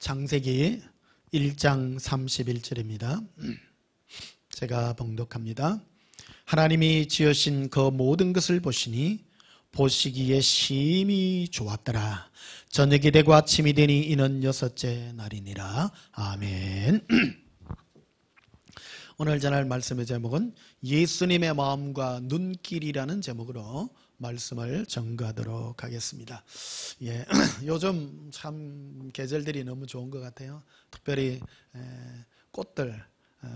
창세기 1장 31절입니다. 제가 봉독합니다. 하나님이 지으신 그 모든 것을 보시니 보시기에 심히 좋았더라. 저녁이 되고 아침이 되니 이는 여섯째 날이니라. 아멘. 오늘 전할 말씀의 제목은 예수님의 마음과 눈길이라는 제목으로 말씀을 전가하도록 하겠습니다. 예, 요즘 참 계절들이 너무 좋은 것 같아요. 특별히 꽃들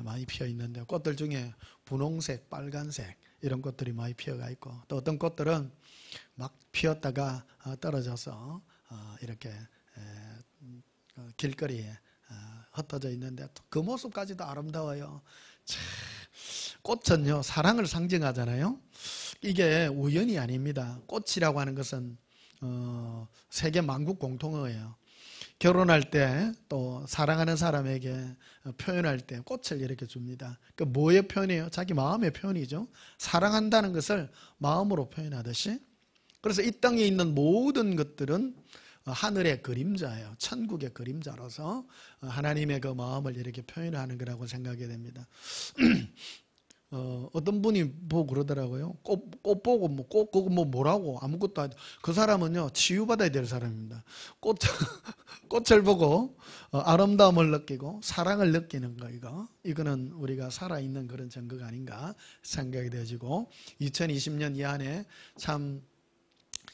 많이 피어 있는데, 꽃들 중에 분홍색, 빨간색 이런 꽃들이 많이 피어가 있고, 또 어떤 꽃들은 막 피었다가 떨어져서 이렇게 길거리에 흩어져 있는데 그 모습까지도 아름다워요. 참, 꽃은요 사랑을 상징하잖아요. 이게 우연이 아닙니다. 꽃이라고 하는 것은 세계 만국 공통어예요. 결혼할 때 또 사랑하는 사람에게 표현할 때 꽃을 이렇게 줍니다. 그 뭐의 표현이에요? 자기 마음의 표현이죠. 사랑한다는 것을 마음으로 표현하듯이. 그래서 이 땅에 있는 모든 것들은 하늘의 그림자예요. 천국의 그림자로서 하나님의 그 마음을 이렇게 표현하는 거라고 생각이 됩니다. 어떤 분이 보고 그러더라고요. 꽃 보고 그거 뭐라고 아무것도 아니고, 그 사람은요 치유받아야 될 사람입니다. 꽃을 보고 아름다움을 느끼고 사랑을 느끼는 거, 이거는 우리가 살아있는 그런 증거가 아닌가 생각이 되어지고, 2020년 이 안에 참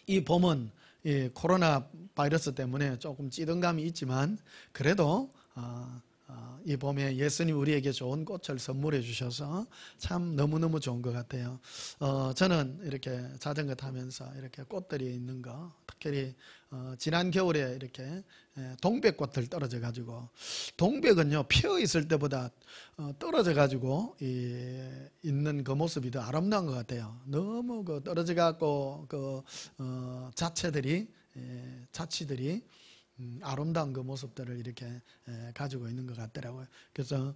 이 봄은 코로나 바이러스 때문에 조금 찌든 감이 있지만 그래도 이 봄에 예수님 우리에게 좋은 꽃을 선물해 주셔서 참 너무너무 좋은 것 같아요. 저는 이렇게 자전거 타면서 이렇게 꽃들이 있는 거, 특히 지난 겨울에 이렇게 동백꽃들 떨어져 가지고, 동백은요 피어 있을 때보다 떨어져 가지고 있는 그 모습이 더 아름다운 것 같아요. 너무 그 떨어져 갖고 그 자치들이 아름다운 그 모습들을 이렇게 가지고 있는 것 같더라고요. 그래서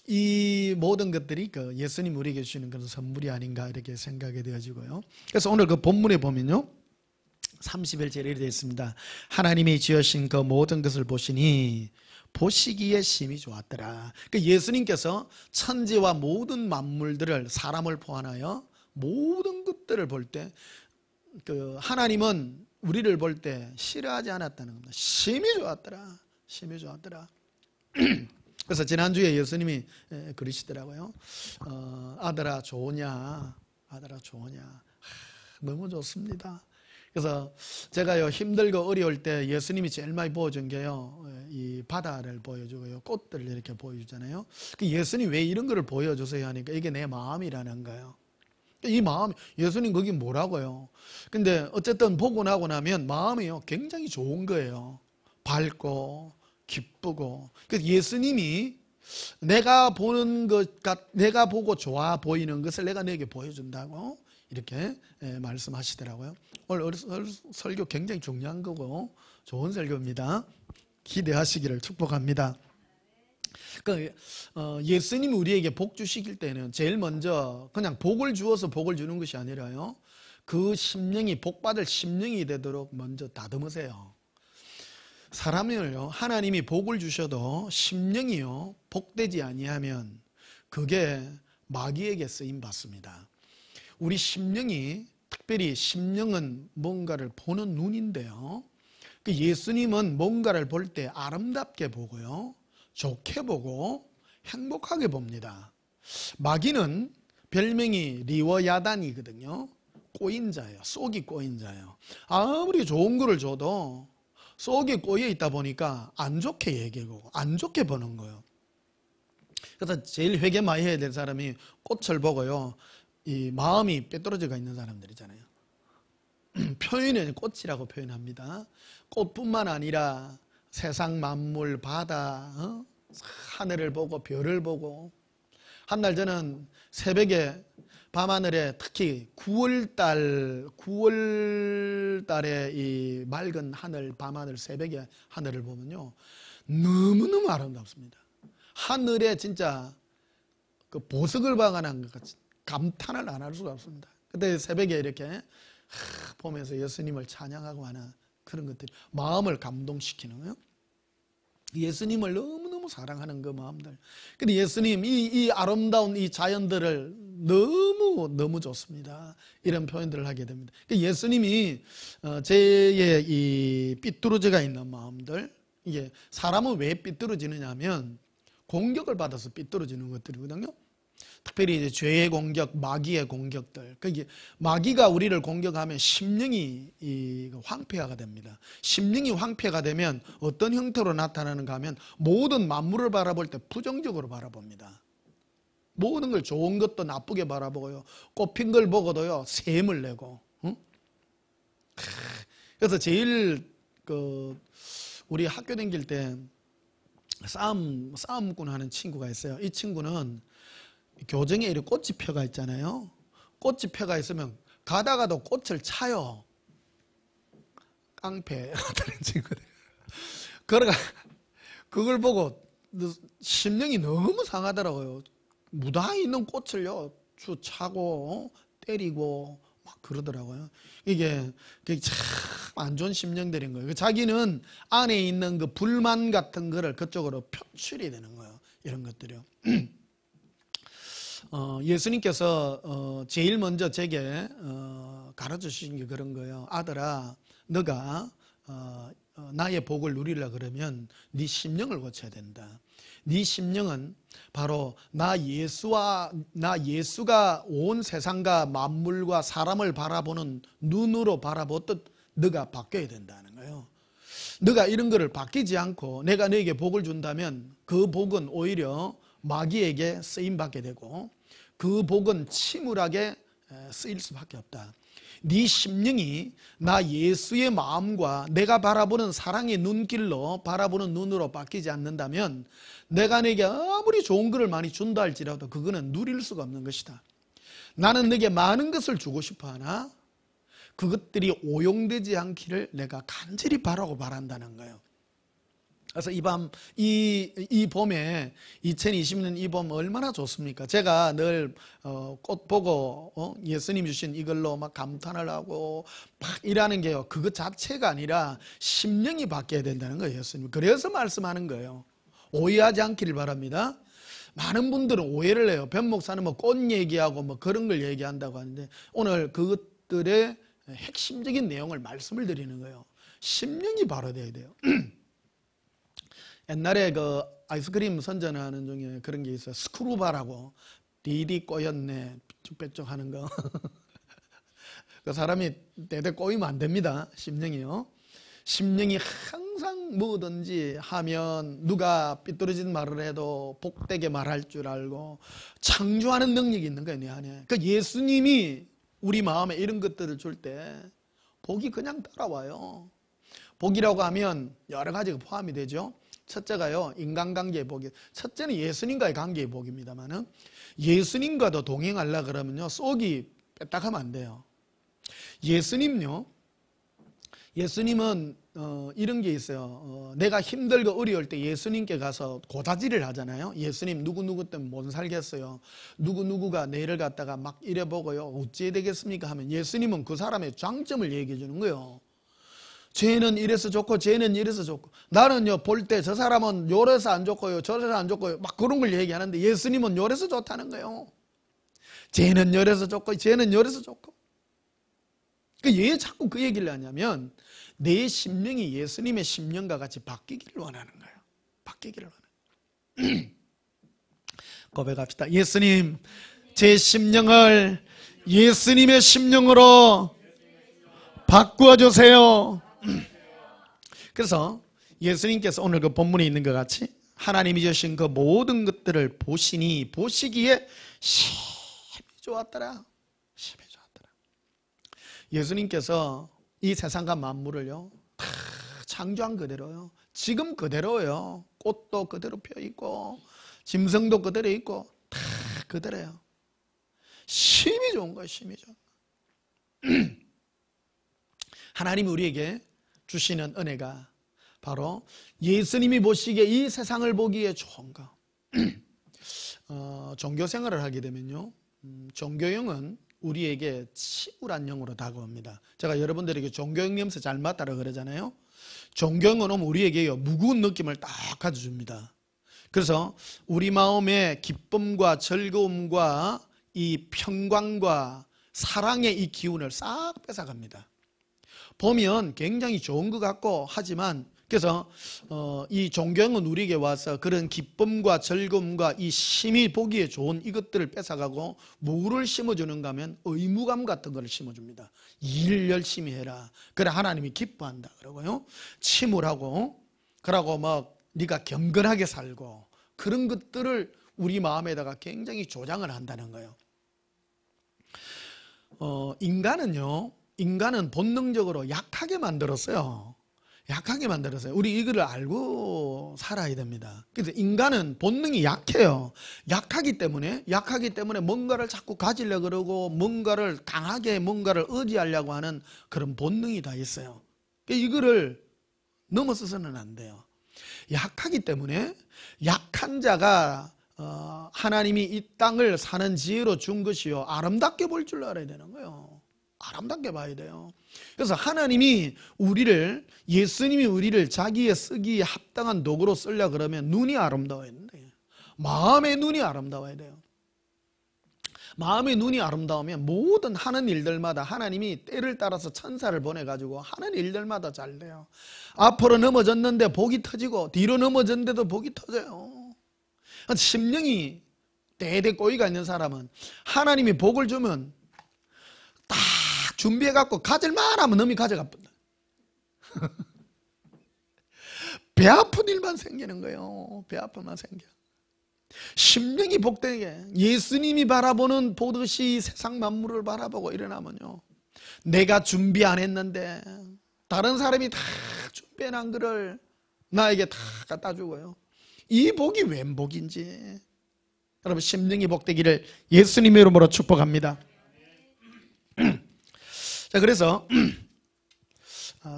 이 모든 것들이 그 예수님 우리에게 주시는 그런 선물이 아닌가 이렇게 생각이 되어지고요. 그래서 오늘 그 본문에 보면요 30일절에 이렇게 되어 있습니다. 하나님이 지으신 그 모든 것을 보시니 보시기에 심히 좋았더라. 그 예수님께서 천지와 모든 만물들을, 사람을 포함하여 모든 것들을 볼 때 그 하나님은 우리를 볼 때 싫어하지 않았다는 겁니다. 심히 좋았더라. 심히 좋았더라. 그래서 지난주에 예수님이 그러시더라고요. 아들아 좋으냐? 아들아 좋으냐? 너무 좋습니다. 그래서 제가요 힘들고 어려울 때 예수님이 제일 많이 보여준 게요, 이 바다를 보여주고요, 꽃들을 이렇게 보여주잖아요. 예수님 왜 이런 거를 보여주세요 하니까 이게 내 마음이라는 거예요. 이 마음, 예수님 거기 뭐라고요? 근데 어쨌든 보고 나고 나면 마음이요 굉장히 좋은 거예요. 밝고 기쁘고. 그래서 예수님이 내가 보는 내가 보고 좋아 보이는 것을 내가 너에게 보여준다고 이렇게 말씀하시더라고요. 오늘 설교 굉장히 중요한 거고 좋은 설교입니다. 기대하시기를 축복합니다. 예수님이 우리에게 복 주시길 때는 제일 먼저 그냥 복을 주어서 복을 주는 것이 아니라요, 그 심령이 복받을 심령이 되도록 먼저 다듬으세요. 사람을요 하나님이 복을 주셔도 심령이요 복되지 아니하면 그게 마귀에게 쓰임 받습니다. 우리 심령이, 특별히 심령은 뭔가를 보는 눈인데요, 예수님은 뭔가를 볼 때 아름답게 보고요, 좋게 보고 행복하게 봅니다. 마귀는 별명이 리워야단이거든요. 꼬인 자예요. 쏙이 꼬인 자예요. 아무리 좋은 거를 줘도 쏙이 꼬여 있다 보니까 안 좋게 얘기하고 안 좋게 보는 거예요. 그래서 제일 회개 많이 해야 될 사람이 꽃을 보고요 이 마음이 빼떨어져가 있는 사람들이잖아요. 표현은 꽃이라고 표현합니다. 꽃뿐만 아니라 세상 만물, 바다, 하늘을 보고 별을 보고. 한날 저는 새벽에 밤하늘에 특히 9월달에 이 맑은 하늘, 밤하늘, 새벽에 하늘을 보면요 너무너무 아름답습니다. 하늘에 진짜 그 보석을 박아난 것 같이 감탄을 안 할 수가 없습니다. 그때 새벽에 이렇게 보면서 예수님을 찬양하고 하는 그런 것들이 마음을 감동시키는 거예요. 예수님을 너무너무 사랑하는 그 마음들. 근데 예수님 이 아름다운 이 자연들을 너무 좋습니다. 이런 표현들을 하게 됩니다. 예수님이 제의 이 삐뚤어져가 있는 마음들, 이게 사람은 왜 삐뚤어지느냐 하면 공격을 받아서 삐뚤어지는 것들이거든요. 특별히 이제 죄의 공격, 마귀의 공격들. 그게 마귀가 우리를 공격하면 심령이 황폐화가 됩니다. 심령이 황폐가 되면 어떤 형태로 나타나는가 하면 모든 만물을 바라볼 때 부정적으로 바라봅니다. 모든 걸 좋은 것도 나쁘게 바라보고요. 꽃핀 걸 보고도요, 샘을 내고. 응? 그래서 제일 우리 학교 다닐 때 싸움꾼 하는 친구가 있어요. 이 친구는 교정에 이렇게 꽃이 펴가 있잖아요. 꽃이 펴가 있으면 가다가도 꽃을 차요. 깡패 같은 친구들. 그러니까 그걸 보고 심령이 너무 상하더라고요. 무다히 있는 꽃을요, 주 차고 때리고 막 그러더라고요. 이게 참 안 좋은 심령들인 거예요. 자기는 안에 있는 그 불만 같은 거를 그쪽으로 표출이 되는 거예요. 이런 것들이요. 예수님께서 제일 먼저 제게 가르쳐주신 게 그런 거예요. 아들아, 너가 나의 복을 누리려 그러면 네 심령을 고쳐야 된다. 네 심령은 바로 나 예수가 온 세상과 만물과 사람을 바라보는 눈으로 바라보듯 너가 바뀌어야 된다는 거예요. 너가 이런 거를 바뀌지 않고 내가 너에게 복을 준다면 그 복은 오히려 마귀에게 쓰임받게 되고 그 복은 침울하게 쓰일 수밖에 없다. 네 심령이 나 예수의 마음과 내가 바라보는 사랑의 눈길로 바라보는 눈으로 바뀌지 않는다면 내가 내게 아무리 좋은 것을 많이 준다 할지라도 그거는 누릴 수가 없는 것이다. 나는 내게 많은 것을 주고 싶어 하나 그것들이 오용되지 않기를 내가 간절히 바란다는 거예요. 그래서 이 봄에 2020년 이 봄 얼마나 좋습니까? 제가 늘 꽃 보고 예수님 주신 이걸로 막 감탄을 하고 막 일하는 게요. 그것 자체가 아니라 심령이 바뀌어야 된다는 거예요. 예수님. 그래서 말씀하는 거예요. 오해하지 않기를 바랍니다. 많은 분들은 오해를 해요. 변 목사는 뭐 꽃 얘기하고 뭐 그런 걸 얘기한다고 하는데 오늘 그것들의 핵심적인 내용을 말씀을 드리는 거예요. 심령이 바로 돼야 돼요. 옛날에 그 아이스크림 선전하는 중에 그런 게 있어요. 스크루바라고 디디 꼬였네 삐쭉빼쭉 하는 거. 그 사람이 대대 꼬이면 안 됩니다. 심령이요. 심령이 항상 뭐든지 하면 누가 삐뚤어진 말을 해도 복되게 말할 줄 알고 창조하는 능력이 있는 거예요. 내 안에. 그 예수님이 우리 마음에 이런 것들을 줄 때 복이 그냥 따라와요. 복이라고 하면 여러 가지가 포함이 되죠. 첫째가요, 인간관계의 복이. 첫째는 예수님과의 관계의 복입니다만은 예수님과도 동행하려고 그러면요, 쏙이 뺐다가면 안 돼요. 예수님은 이런 게 있어요. 내가 힘들고 어려울 때 예수님께 가서 고다지를 하잖아요. 예수님 누구누구 때문에 못 살겠어요. 누구누구가 내일을 갖다가 막 이래보고요. 어찌해야 되겠습니까? 하면 예수님은 그 사람의 장점을 얘기해 주는 거예요. 쟤는 이래서 좋고 쟤는 이래서 좋고 나는요 볼 때 저 사람은 요래서 안 좋고요 저래서 안 좋고요 막 그런 걸 얘기하는데 예수님은 요래서 좋다는 거예요. 쟤는 요래서 좋고 쟤는 요래서 좋고. 왜 자꾸 그 얘기를 하냐면 내 심령이 예수님의 심령과 같이 바뀌기를 원하는 거예요. 바뀌기를 원해요. 고백합시다. 예수님, 제 심령을 예수님의 심령으로 바꾸어 주세요. 그래서 예수님께서 오늘 그 본문에 있는 것 같이 하나님이 주신 그 모든 것들을 보시기에 심히 좋았더라. 심히 좋았더라. 예수님께서 이 세상과 만물을요 다 창조한 그대로요. 지금 그대로요. 꽃도 그대로 펴있고 짐승도 그대로 있고 다 그대로예요. 심히 좋은 거예요. 심히 좋은 거. 하나님이 우리에게 주시는 은혜가 바로 예수님이 보시기에 이 세상을 보기에 좋은 거. 종교 생활을 하게 되면요 종교형은 우리에게 치밀한 영으로 다가옵니다. 제가 여러분들에게 종교형 냄새 잘 맡다라 그러잖아요. 존경은 우리에게 무거운 느낌을 딱 가져줍니다. 그래서 우리 마음의 기쁨과 즐거움과 이 평강과 사랑의 이 기운을 싹 뺏어갑니다. 보면 굉장히 좋은 것 같고 하지만 그래서 이 존경은 우리에게 와서 그런 기쁨과 즐거움과 이 심히 보기에 좋은 이것들을 뺏어가고 뭐를 심어주는가 하면 의무감 같은 걸 심어줍니다. 일 열심히 해라. 그래 하나님이 기뻐한다 그러고요. 침울하고 그러고 막 네가 경건하게 살고 그런 것들을 우리 마음에다가 굉장히 조장을 한다는 거예요. 인간은 본능적으로 약하게 만들었어요. 약하게 만들었어요. 우리 이거를 알고 살아야 됩니다. 그래서 인간은 본능이 약해요. 약하기 때문에 뭔가를 자꾸 가지려고 그러고 뭔가를 강하게 뭔가를 의지하려고 하는 그런 본능이 다 있어요. 이거를 넘어서서는 안 돼요. 약하기 때문에 약한 자가 하나님이 이 땅을 사는 지혜로 준 것이요 아름답게 볼 줄 알아야 되는 거예요. 아름답게 봐야 돼요. 그래서 하나님이 예수님이 우리를 자기의 쓰기에 합당한 도구로 쓰려고 그러면 눈이 아름다워야 돼요. 마음의 눈이 아름다워야 돼요. 마음의 눈이 아름다우면 모든 하는 일들마다 하나님이 때를 따라서 천사를 보내가지고 하는 일들마다 잘 돼요. 앞으로 넘어졌는데 복이 터지고 뒤로 넘어졌는데도 복이 터져요. 심령이 대대 꼬이가 있는 사람은 하나님이 복을 주면 딱 준비해갖고 가질만 하면 놈이 가져가본다. 배 아픈 일만 생기는 거예요. 배 아픔만 생겨. 심령이 복되게 예수님이 바라보는 보듯이 세상 만물을 바라보고 일어나면요, 내가 준비 안 했는데 다른 사람이 다 준비해놓은 거를 나에게 다 갖다 주고요, 이 복이 웬 복인지. 여러분, 심령이 복되기를 예수님의 이름으로 축복합니다. 자, 그래서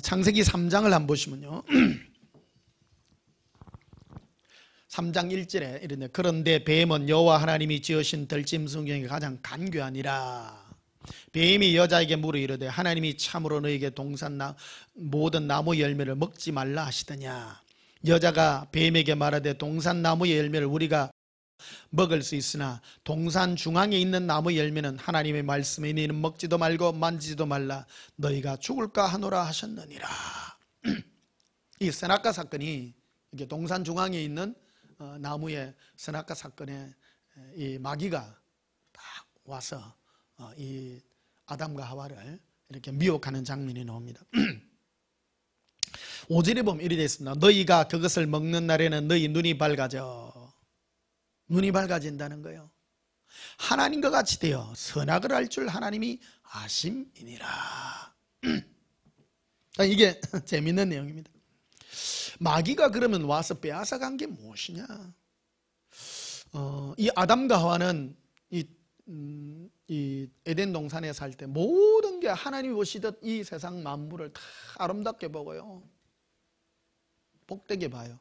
창세기 3장을 한번 보시면요, 3장 1절에 이런데, 그런데 뱀은 여호와 하나님이 지으신 들짐승 중에 가장 간교하니라. 뱀이 여자에게 물어 이르되 하나님이 참으로 너에게 모든 나무 열매를 먹지 말라 하시더냐. 여자가 뱀에게 말하되 동산나무의 열매를 우리가 먹을 수 있으나 동산 중앙에 있는 나무 열매는 하나님의 말씀에 너희는 먹지도 말고 만지지도 말라, 너희가 죽을까 하노라 하셨느니라. 이 선악과 사건이 이게 동산 중앙에 있는 나무의 선악과 사건에 이 마귀가 딱 와서 이 아담과 하와를 이렇게 미혹하는 장면이 나옵니다. 5절에 보면 이렇게 되어 있습니다. 너희가 그것을 먹는 날에는 너희 눈이 밝아진다는 거예요. 하나님과 같이 되어 선악을 알 줄 하나님이 아심이니라. 이게 재밌는 내용입니다. 마귀가 그러면 와서 빼앗아간 게 무엇이냐? 이 아담과 하와는 이 에덴 동산에 살 때 모든 게 하나님이 보시듯 이 세상 만물을 다 아름답게 보고요, 복되게 봐요.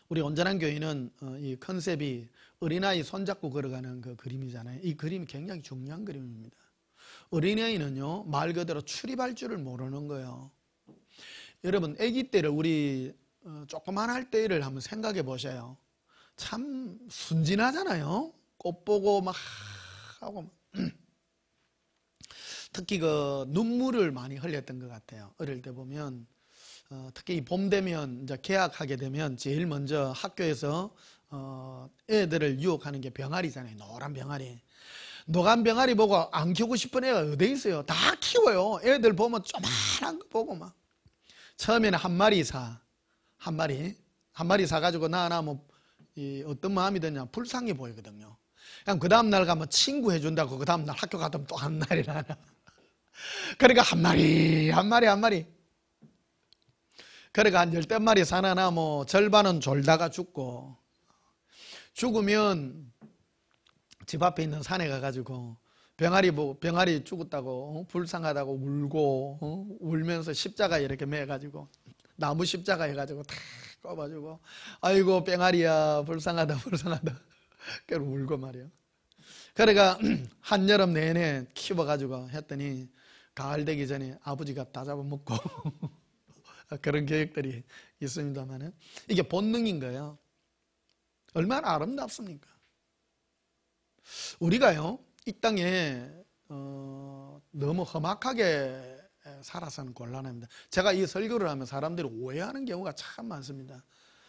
우리 온전한 교회는 이 컨셉이 어린아이 손잡고 걸어가는 그 그림이잖아요. 이 그림이 굉장히 중요한 그림입니다. 어린아이는요, 말 그대로 출입할 줄을 모르는 거예요. 여러분, 아기 때를 우리 조그만할 때를 한번 생각해 보세요. 참 순진하잖아요. 꽃 보고 막 하고 특히 그 눈물을 많이 흘렸던 것 같아요. 어릴 때 보면 특히 봄 되면 이제 개학하게 되면 제일 먼저 학교에서 애들을 유혹하는 게 병아리잖아요. 노란 병아리. 노란 병아리 보고 안 키우고 싶은 애가 어디 있어요? 다 키워요. 애들 보면 조그만한 거 보고 막. 처음에는 한 마리 사가지고 낳아나면 어떤 마음이 드냐, 불쌍해 보이거든요. 그냥 그 다음날 가면 친구 해준다고 그 다음날 학교 가면 또 한 마리 나나. 그러니까 한 마리. 그러니까 한 10마리 사나나 뭐 절반은 졸다가 죽으면 집 앞에 있는 산에 가가지고 병아리 죽었다고 불쌍하다고 울고 울면서 십자가 이렇게 매가지고 나무 십자가 해가지고 탁 꼽아주고, 아이고 병아리야 불쌍하다 그래서 울고 말이야. 그러니까 한여름 내내 키워가지고 했더니 가을 되기 전에 아버지가 다 잡아먹고 그런 계획들이 있습니다만은 이게 본능인 거예요. 얼마나 아름답습니까? 우리가요 이 땅에 너무 험악하게 살아서는 곤란합니다. 제가 이 설교를 하면 사람들이 오해하는 경우가 참 많습니다.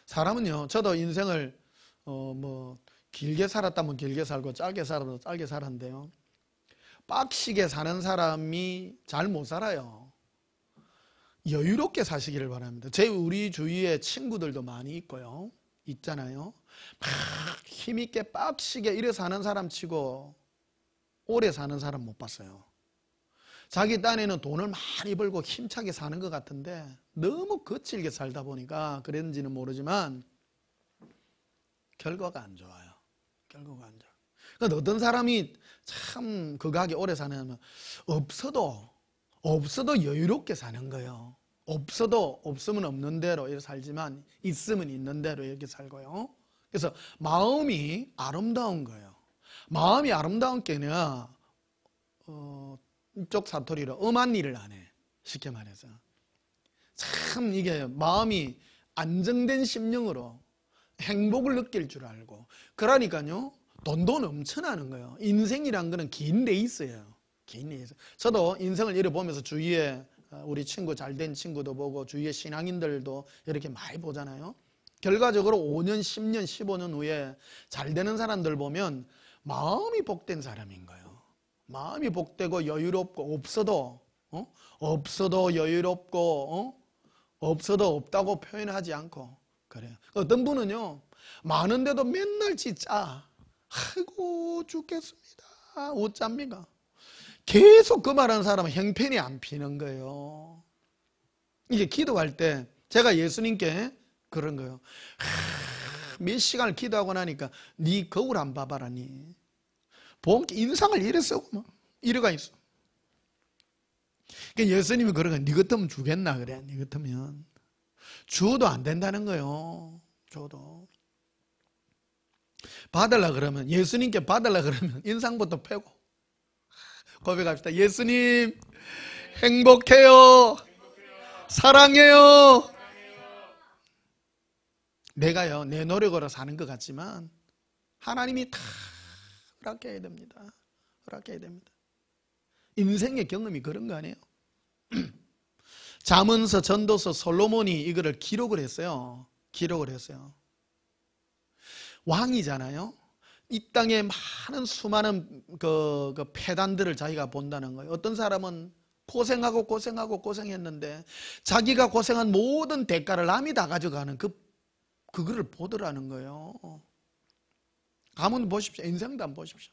사람은요, 저도 인생을 뭐 길게 살았다면 길게 살고 짧게 살아도 짧게 살았는데요, 빡시게 사는 사람이 잘 못 살아요. 여유롭게 사시기를 바랍니다. 우리 주위에 친구들도 많이 있고요, 있잖아요. 막 힘있게 빡시게 이래 사는 사람 치고 오래 사는 사람 못 봤어요. 자기 딴에는 돈을 많이 벌고 힘차게 사는 것 같은데 너무 거칠게 살다 보니까 그랬는지는 모르지만 결과가 안 좋아요. 결과가 안 좋아요. 그러니까 어떤 사람이 참 극하게 오래 사냐면 없어도 여유롭게 사는 거예요. 없으면 없는 대로 이렇게 살지만 있으면 있는 대로 이렇게 살고요. 그래서 마음이 아름다운 거예요. 마음이 아름다운 게 아니라 이쪽 사토리로 엄한 일을 안 해. 쉽게 말해서. 참 이게 마음이 안정된 심령으로 행복을 느낄 줄 알고, 그러니까요 돈도 넘쳐나는 거예요. 인생이란 거는 긴 레이스예요. 긴 레이스. 저도 인생을 이렇게 보면서 주위에 우리 친구, 잘된 친구도 보고 주위에 신앙인들도 이렇게 많이 보잖아요. 결과적으로 5년, 10년, 15년 후에 잘 되는 사람들 보면 마음이 복된 사람인 거예요. 마음이 복되고 여유롭고, 없어도 여유롭고, 없어도 없다고 표현하지 않고 그래요. 어떤 분은요 많은데도 맨날 진짜 아이고 죽겠습니다 어쩝니까? 계속 그 말하는 사람은 형편이 안 피는 거예요. 이게 기도할 때 제가 예수님께 그런 거예요. 몇 시간을 기도하고 나니까 네 거울 안 봐봐라. 니 인상을 이래 쓰고 이래가 있어. 그러니까 예수님이 그런 거야. 니 같으면 주겠나 그래. 니 같으면 주어도 안 된다는 거예요. 주어도 받으려 그러면, 예수님께 받으려 그러면 인상부터 패고 고백합시다. 예수님 행복해요. 사랑해요. 내가요 내 노력으로 사는 것 같지만 하나님이 다 허락해야 됩니다. 허락해야 됩니다. 인생의 경험이 그런 거 아니에요? 잠언서, 전도서, 솔로몬이 이거를 기록을 했어요. 기록을 했어요. 왕이잖아요. 이 땅에 많은 수많은 그 폐단들을 자기가 본다는 거예요. 어떤 사람은 고생했는데 자기가 고생한 모든 대가를 남이 다 가져가는 그거를 보더라는 거예요. 한번 보십시오. 인생도 한번 보십시오.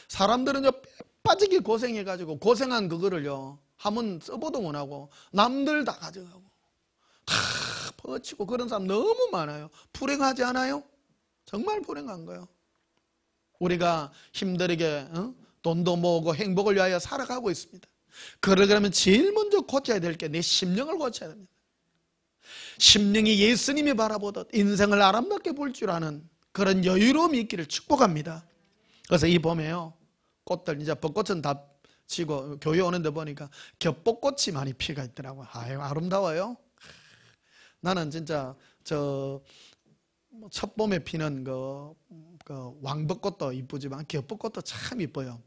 사람들은요 빠지게 고생해가지고 고생한 그거를요 한번 써보도 못하고 남들 다 가져가고 다 퍼치고 그런 사람 너무 많아요. 불행하지 않아요? 정말 불행한 거예요. 우리가 힘들게 돈도 모으고 행복을 위하여 살아가고 있습니다. 그러려면 제일 먼저 고쳐야 될 게 내 심령을 고쳐야 됩니다. 심령이 예수님이 바라보듯 인생을 아름답게 볼 줄 아는 그런 여유로움이 있기를 축복합니다. 그래서 이 봄에요 꽃들 이제 벚꽃은 다 지고 교회 오는데 보니까 겹벚꽃이 많이 피가 있더라고요. 아유 아름다워요. 나는 진짜 첫 봄에 피는 그 왕벚꽃도 이쁘지만 겹벚꽃도 참 이뻐요.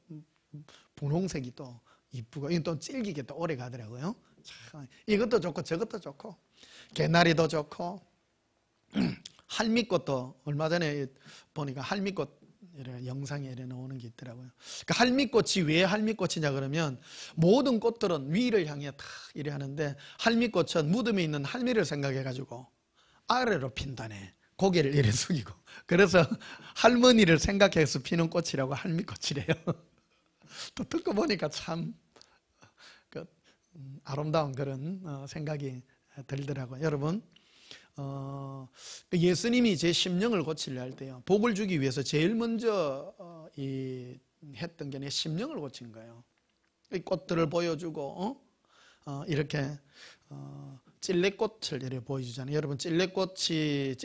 분홍색이 또 이쁘고 이건 또 질기게 또 오래 가더라고요. 참 이것도 좋고 저것도 좋고 개나리도 좋고 할미꽃도 얼마 전에 보니까 할미꽃 영상에 이래 나오는 게 있더라고요. 그러니까 할미꽃이 왜 할미꽃이냐 그러면 모든 꽃들은 위를 향해 다 이래 하는데 할미꽃은 무덤에 있는 할미를 생각해 가지고 아래로 핀다네. 고개를 이래 숙이고 그래서 할머니를 생각해서 피는 꽃이라고 할미꽃이래요. 또 듣고 보니까 참 아름다운 그런 생각이 들더라고요. 여러분 예수님이 제 심령을 고치려 할 때요 복을 주기 위해서 제일 먼저 했던 게 내 심령을 고친 거예요. 이 꽃들을 보여주고 이렇게 찔레꽃을 이렇게 보여주잖아요. 여러분 찔레꽃이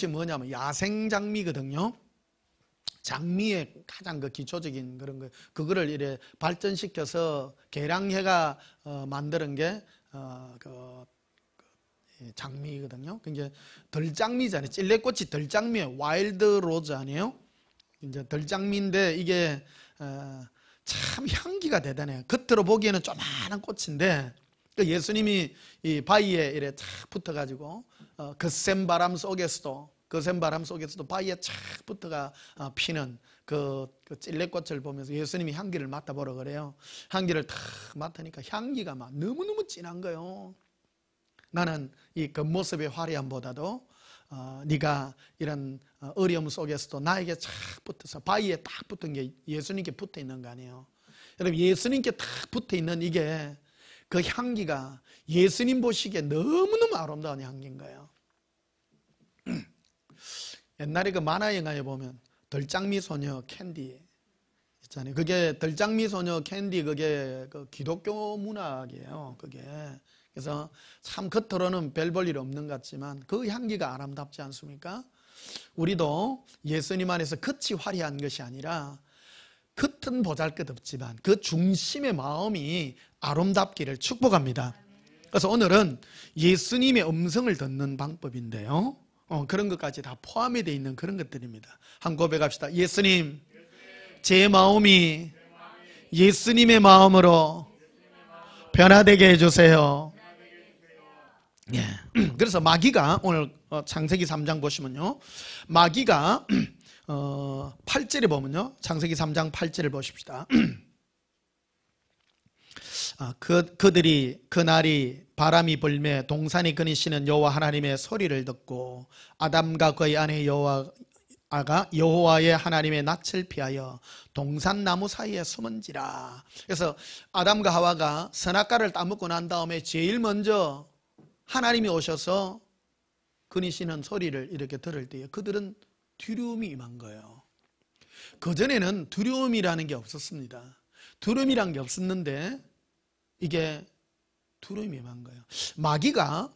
뭐냐면 야생장미거든요. 장미의 가장 기초적인 그런 거 그거를 이렇게 발전시켜서 계량해가 만드는 게 장미거든요. 이제 덜장미잖아요. 찔레꽃이 덜장미예요. 와일드 로즈 아니에요? 이제 덜장미인데 이게 참 향기가 대단해요. 겉으로 보기에는 조그마한 꽃인데 예수님이 이 바위에 이래 착 붙어가지고 거센 바람 속에서도 바위에 착 붙어가 피는 그 찔레꽃을 보면서 예수님이 향기를 맡아보라 그래요. 향기를 탁 맡으니까 향기가 막 너무너무 진한 거예요. 나는 이 겉모습의 화려함보다도 네가 이런 어려움 속에서도 나에게 착 붙어서 바위에 딱 붙은 게 예수님께 붙어 있는 거 아니에요. 여러분, 예수님께 딱 붙어 있는 이게 그 향기가 예수님 보시기에 너무너무 아름다운 향기인 거예요. 옛날에 그 만화 영화에 보면 덜장미 소녀 캔디 있잖아요. 그게 덜장미 소녀 캔디 그게 그 기독교 문학이에요. 그게 그래서 참 겉으로는 별 볼 일 없는 것 같지만 그 향기가 아름답지 않습니까? 우리도 예수님 안에서 겉이 화려한 것이 아니라 겉은 보잘것없지만 그 중심의 마음이 아름답기를 축복합니다. 그래서 오늘은 예수님의 음성을 듣는 방법인데요. 그런 것까지 다 포함이 되어 있는 그런 것들입니다. 한번 고백합시다. 예수님, 제 마음이 예수님의 마음으로 변화되게 해주세요. 예. 그래서 마귀가 오늘 창세기 3장 보시면요, 마귀가 8절에 보면요, 창세기 3장 8절을 보십시다. 그날이 바람이 불매 동산이 거니시는 여호와 하나님의 소리를 듣고 아담과 그의 아내 여호와가 여호와의 하나님의 낯을 피하여 동산나무 사이에 숨은지라. 그래서 아담과 하와가 선악과를 따먹고 난 다음에 제일 먼저 하나님이 오셔서 거니시는 소리를 이렇게 들을 때에 그들은 두려움이 임한 거예요. 그전에는 두려움이라는 게 없었습니다. 두려움이란 게 없었는데 이게 두려움이 임한 거예요. 마귀가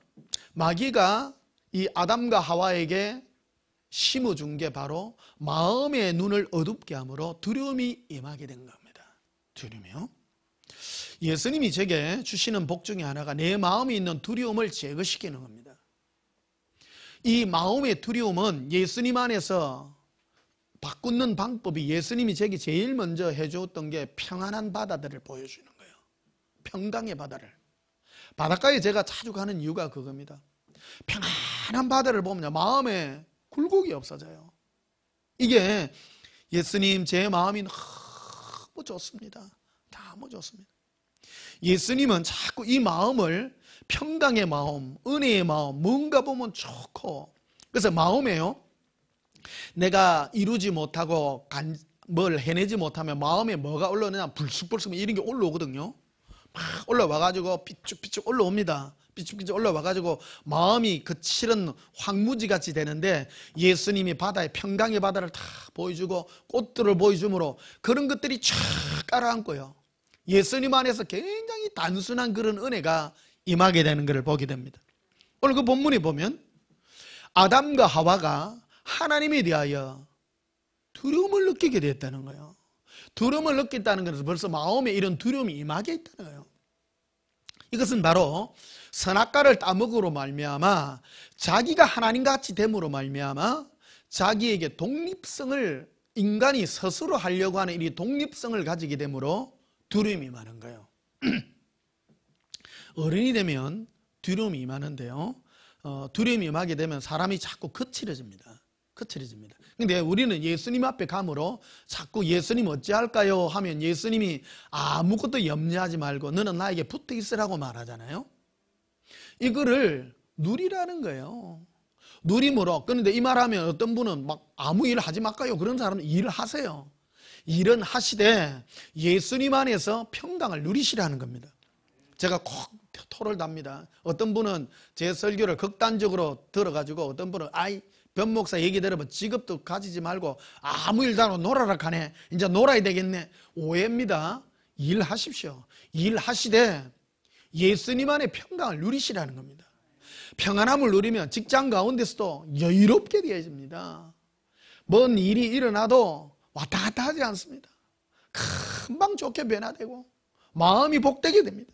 이 아담과 하와에게 심어준 게 바로 마음의 눈을 어둡게 함으로 두려움이 임하게 된 겁니다. 두려움이요. 예수님이 제게 주시는 복 중에 하나가 내 마음에 있는 두려움을 제거시키는 겁니다. 이 마음의 두려움은 예수님 안에서 바꾸는 방법이 예수님이 제게 제일 먼저 해줬던 게 평안한 바다들을 보여주는 거예요. 평강의 바다를. 바닷가에 제가 자주 가는 이유가 그겁니다. 평안한 바다를 보면 마음에 굴곡이 없어져요. 이게 예수님 제 마음이 너무 좋습니다. 너무 좋습니다. 예수님은 자꾸 이 마음을 평강의 마음, 은혜의 마음, 뭔가 보면 좋고, 그래서 마음에요, 내가 이루지 못하고 뭘 해내지 못하면 마음에 뭐가 올라오느냐, 불쑥불쑥 이런 게 올라오거든요. 막 올라와가지고 삐쭉삐쭉 올라옵니다. 삐쭉삐쭉 올라와가지고 마음이 거칠은 황무지같이 되는데 예수님이 바다에 평강의 바다를 다 보여주고 꽃들을 보여주므로 그런 것들이 쫙 깔아앉고요, 예수님 안에서 굉장히 단순한 그런 은혜가 임하게 되는 것을 보게 됩니다. 오늘 그 본문에 보면 아담과 하와가 하나님에 대하여 두려움을 느끼게 됐다는 거예요. 두려움을 느꼈다는 것은 벌써 마음에 이런 두려움이 임하게 있다는 거예요. 이것은 바로 선악과를 따먹으로 말미암아 자기가 하나님같이 됨으로 말미암아 자기에게 독립성을 인간이 스스로 하려고 하는 이 독립성을 가지게 되므로 두려움이 임하는 거예요. 어른이 되면 두려움이 임하는데요, 두려움이 임하게 되면 사람이 자꾸 거칠어집니다. 근데 우리는 예수님 앞에 감으로 자꾸 예수님 어찌할까요 하면 예수님이 아무것도 염려하지 말고 너는 나에게 붙어 있으라고 말하잖아요. 이거를 누리라는 거예요. 누림으로. 그런데 이 말하면 어떤 분은 막 아무 일 하지 말까요? 그런 사람은 일을 하세요. 일은 하시되 예수님 안에서 평강을 누리시라는 겁니다. 제가 꼭 토를 답니다. 어떤 분은 제 설교를 극단적으로 들어가지고 어떤 분은 변 목사 얘기 들으면 직업도 가지지 말고 아무 일도 안 하고 놀아라 하네. 이제 놀아야 되겠네. 오해입니다. 일하십시오. 일하시되 예수님 안에 평강을 누리시라는 겁니다. 평안함을 누리면 직장 가운데서도 여유롭게 되어집니다. 뭔 일이 일어나도 왔다 갔다 하지 않습니다. 금방 좋게 변화되고 마음이 복되게 됩니다.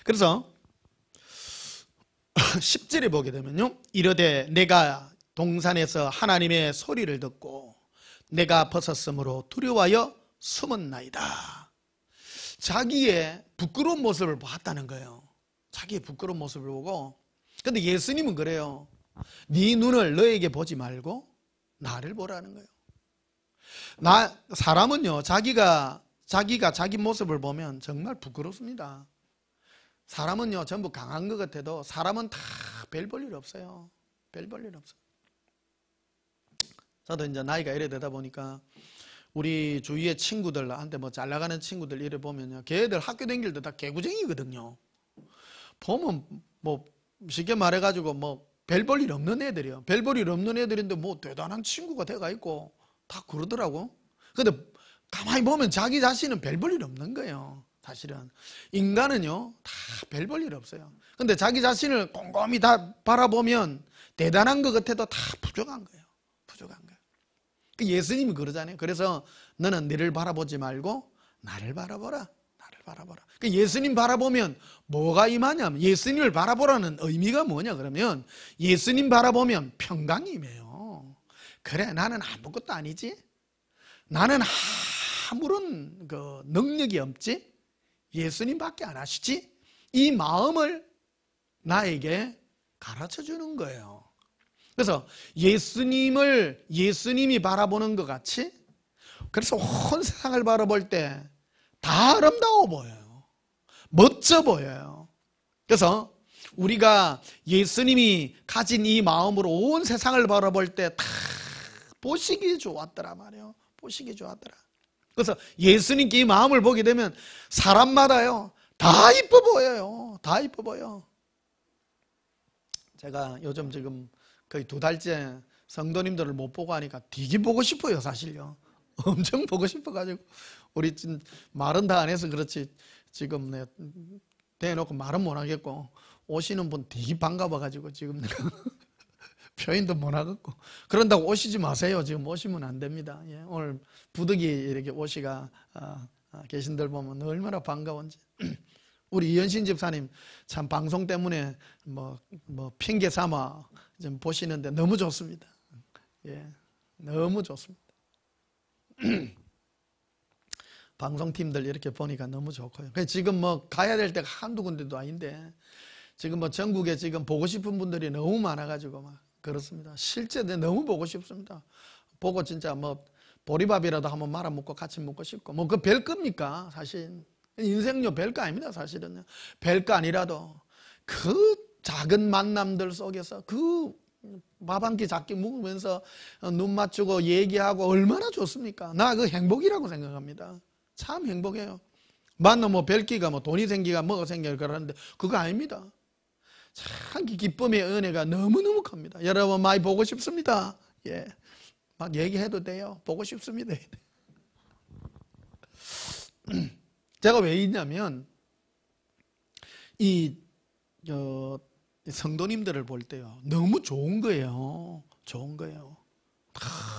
그래서 10절에 보게 되면요, 이르되 내가 동산에서 하나님의 소리를 듣고 내가 벗었으므로 두려워하여 숨었나이다. 자기의 부끄러운 모습을 봤다는 거예요. 자기의 부끄러운 모습을 보고. 근데 예수님은 그래요. 네 눈을 너에게 보지 말고 나를 보라는 거예요. 사람은요, 자기가 자기 모습을 보면 정말 부끄럽습니다. 사람은요, 전부 강한 것 같아도 사람은 다 별 볼 일 없어요. 별 볼 일 없어요. 저도 이제 나이가 이래 되다 보니까 우리 주위의 친구들한테 뭐 잘 나가는 친구들 이래 보면요, 걔들 학교 다닐 때 다 개구쟁이거든요. 보면 뭐 쉽게 말해가지고 뭐 별 볼 일 없는 애들이요. 별 볼 일 없는 애들인데 뭐 대단한 친구가 돼가 있고 다 그러더라고. 근데 가만히 보면 자기 자신은 별 볼 일 없는 거예요. 사실은 인간은요 다 별 볼 일 없어요. 근데 자기 자신을 꼼꼼히 다 바라보면 대단한 것 같아도 다 부족한 거예요. 부족한 거예요. 예수님이 그러잖아요. 그래서 너는 너를 바라보지 말고 나를 바라보라. 나를 바라보라. 예수님 바라보면 뭐가 임하냐면, 예수님을 바라보라는 의미가 뭐냐 그러면 예수님 바라보면 평강이 임해요. 그래, 나는 아무것도 아니지, 나는 아무런 그 능력이 없지, 예수님밖에 안 하시지, 이 마음을 나에게 가르쳐 주는 거예요. 그래서 예수님이 바라보는 것 같이, 그래서 온 세상을 바라볼 때 다 아름다워 보여요. 멋져 보여요. 그래서 우리가 예수님이 가진 이 마음으로 온 세상을 바라볼 때 다 보시기 좋았더라 말이에요. 보시기 좋았더라. 그래서 예수님께 이 마음을 보게 되면 사람마다요 다 이뻐 보여요. 다 이뻐 보여. 제가 요즘 지금 거의 2달째 성도님들을 못 보고 하니까 되게 보고 싶어요. 사실요. 엄청 보고 싶어가지고 우리 지금 말은 다 안 해서 그렇지 지금 내가 대놓고 말은 못 하겠고, 오시는 분 되게 반가워가지고 지금 내가 표현도 못 하겠고, 그런다고 오시지 마세요. 지금 오시면 안 됩니다. 예, 오늘 부득이 이렇게 오시가 계신들 보면 얼마나 반가운지. 우리 이현신 집사님 참 방송 때문에 뭐 핑계 삼아 좀 보시는데 너무 좋습니다. 예, 너무 좋습니다. 방송팀들 이렇게 보니까 너무 좋고요. 지금 뭐 가야 될 데가 한두 군데도 아닌데 지금 뭐 전국에 지금 보고 싶은 분들이 너무 많아가지고 막 그렇습니다. 실제 너무 보고 싶습니다. 보고 진짜 뭐 보리밥이라도 한번 말아 먹고 같이 먹고 싶고, 뭐 그 별겁니까 사실. 인생요 별거 아닙니다. 사실은요 별거 아니라도 그 작은 만남들 속에서 그 밥 한 끼 작게 먹으면서 눈 맞추고 얘기하고 얼마나 좋습니까? 나 그 행복이라고 생각합니다. 참 행복해요. 만나 뭐 별기가 뭐 돈이 생기가 뭐가 생겨 그러는데 그거 아닙니다. 참 기쁨의 은혜가 너무너무 큽니다. 여러분 많이 보고 싶습니다. 예, 막 얘기해도 돼요. 보고 싶습니다. 제가 왜 있냐면 이 성도님들을 볼 때요 너무 좋은 거예요. 좋은 거예요.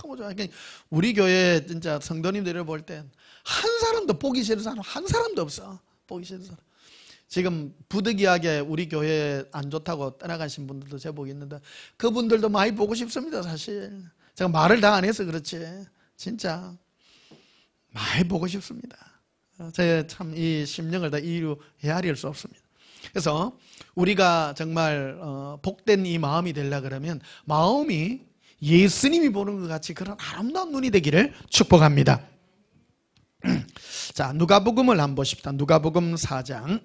너무 좋아요. 그러니까 우리 교회 진짜 성도님들을 볼 때 한 사람도 보기 싫은 사람 한 사람도 없어. 보기 싫은 사람. 지금 부득이하게 우리 교회 안 좋다고 떠나가신 분들도 제법 있는데 그분들도 많이 보고 싶습니다. 사실 제가 말을 다 안 해서 그렇지 진짜 많이 보고 싶습니다. 제 참 이 심령을 다 헤아릴 수 없습니다. 그래서 우리가 정말 복된 이 마음이 되려고 그러면 마음이 예수님이 보는 것 같이 그런 아름다운 눈이 되기를 축복합니다. 자, 누가복음을 한번 보십시다. 누가복음 4장.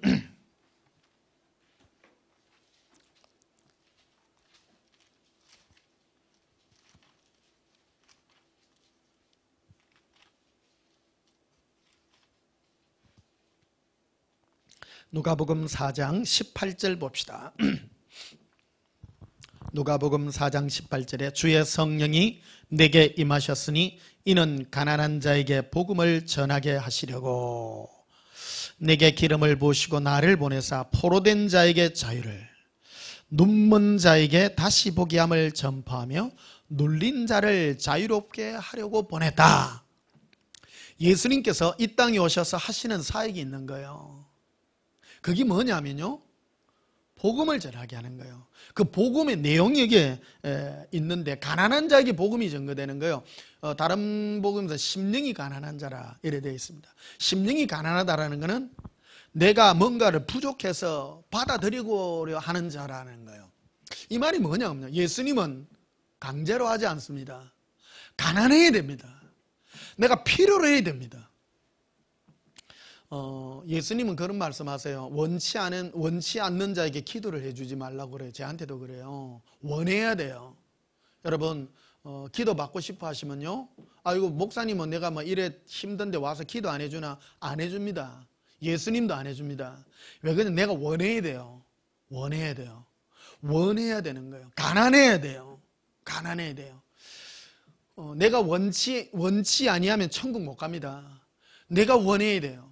누가복음 4장 18절 봅시다. 누가복음 4장 18절에 주의 성령이 내게 임하셨으니 이는 가난한 자에게 복음을 전하게 하시려고 내게 기름을 부으시고 나를 보내사 포로된 자에게 자유를, 눈먼 자에게 다시 보게 함을 전파하며 눌린 자를 자유롭게 하려고 보냈다. 예수님께서 이 땅에 오셔서 하시는 사역이 있는 거예요. 그게 뭐냐면요 복음을 전하게 하는 거예요. 그 복음의 내용이 여기에 있는데 가난한 자에게 복음이 전거되는 거예요. 다른 복음에서 심령이 가난한 자라 이래 되어 있습니다. 심령이 가난하다라는 것은 내가 뭔가를 부족해서 받아들이고려 하는 자라는 거예요. 이 말이 뭐냐면요, 예수님은 강제로 하지 않습니다. 가난해야 됩니다. 내가 필요로 해야 됩니다. 예수님은 그런 말씀하세요. 원치 않는 자에게 기도를 해주지 말라고 그래요. 저한테도 그래요. 원해야 돼요. 여러분, 기도 받고 싶어 하시면요, 아이고 목사님은 내가 뭐 이래 힘든데 와서 기도 안 해주나? 안 해줍니다. 예수님도 안 해줍니다. 왜 그러냐? 내가 원해야 돼요. 원해야 돼요. 원해야 되는 거예요. 가난해야 돼요. 가난해야 돼요. 내가 원치 아니하면 천국 못 갑니다. 내가 원해야 돼요.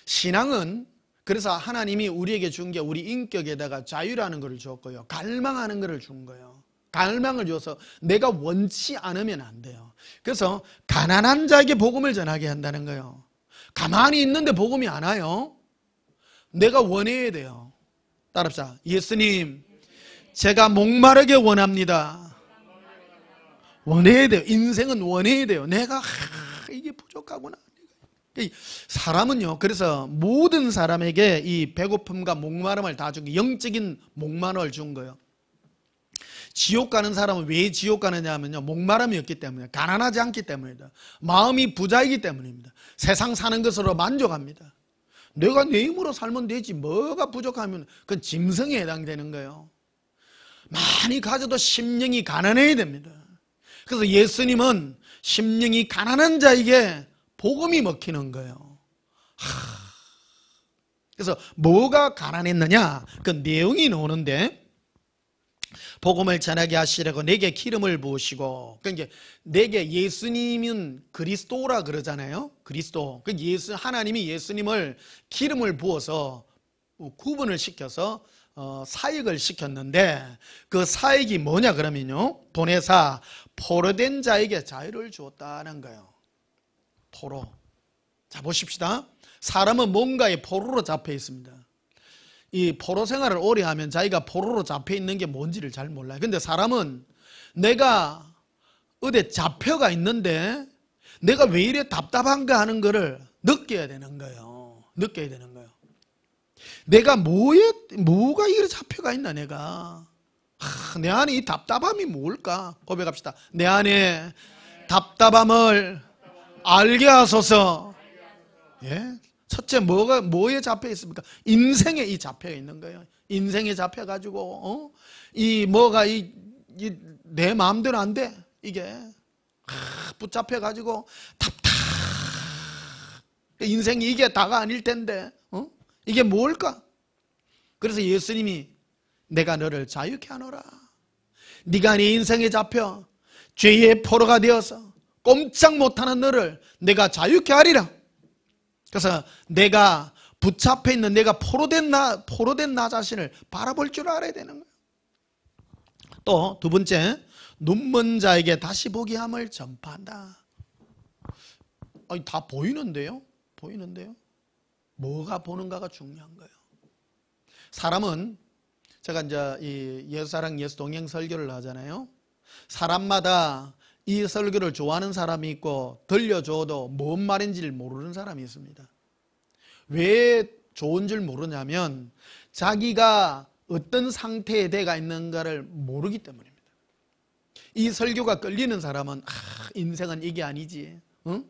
신앙은 그래서 하나님이 우리에게 준 게 우리 인격에다가 자유라는 것을 줬고요, 갈망하는 것을 준 거예요. 갈망을 줘서 내가 원치 않으면 안 돼요. 그래서 가난한 자에게 복음을 전하게 한다는 거예요. 가만히 있는데 복음이 안 와요. 내가 원해야 돼요. 따라합시다. 예수님, 제가 목마르게 원합니다. 원해야 돼요. 인생은 원해야 돼요. 내가 이게 부족하구나. 사람은요, 그래서 모든 사람에게 이 배고픔과 목마름을 다 준, 영적인 목마름을 준 거예요. 지옥 가는 사람은 왜 지옥 가느냐 하면요, 목마름이 없기 때문에, 가난하지 않기 때문입니다. 마음이 부자이기 때문입니다. 세상 사는 것으로 만족합니다. 내가 내 힘으로 살면 되지, 뭐가 부족하면 그건 짐승에 해당되는 거예요. 많이 가져도 심령이 가난해야 됩니다. 그래서 예수님은 심령이 가난한 자에게 복음이 먹히는 거예요. 그래서 뭐가 가난했느냐, 그 내용이 나오는데, 복음을 전하게 하시려고 내게 기름을 부으시고, 그러니까 내게, 예수님은 그리스도라 그러잖아요. 그리스도. 하나님이 예수님을 기름을 부어서 구분을 시켜서 사역을 시켰는데, 그 사역이 뭐냐 그러면요, 보내사 포로된 자에게 자유를 주었다는 거예요. 포로. 자, 보십시다. 사람은 뭔가에 포로로 잡혀 있습니다. 이 포로 생활을 오래 하면 자기가 포로로 잡혀 있는 게 뭔지를 잘 몰라요. 근데 사람은 내가 어디 잡혀가 있는데 내가 왜 이래 답답한가 하는 거를 느껴야 되는 거예요. 느껴야 되는 거예요. 내가 뭐가 이래 잡혀가 있나, 내가. 내 안에 이 답답함이 뭘까? 고백합시다. 내 안에 답답함을 알게 하소서. 예? 첫째, 뭐에 잡혀 있습니까? 인생에 이 잡혀 있는 거예요. 인생에 잡혀가지고, 내 마음대로 안 돼. 이게. 붙잡혀가지고, 인생이 이게 다가 아닐 텐데, 이게 뭘까? 그래서 예수님이 내가 너를 자유케 하노라. 네가 네 인생에 잡혀 죄의 포로가 되어서 꼼짝 못하는 너를 내가 자유케 하리라. 그래서 내가 붙잡혀 있는, 내가 포로된 나 자신을 바라볼 줄 알아야 되는 거예요. 또 두 번째, 눈먼 자에게 다시 보게 함을 전파한다. 아니, 다 보이는데요? 보이는데요? 뭐가 보는가가 중요한 거예요. 사람은, 제가 이제 이 예수사랑 예수 동행 설교를 하잖아요. 사람마다 이 설교를 좋아하는 사람이 있고 들려줘도 뭔 말인지를 모르는 사람이 있습니다. 왜 좋은 줄 모르냐면 자기가 어떤 상태에 대가 있는가를 모르기 때문입니다. 이 설교가 끌리는 사람은 인생은 이게 아니지, 응?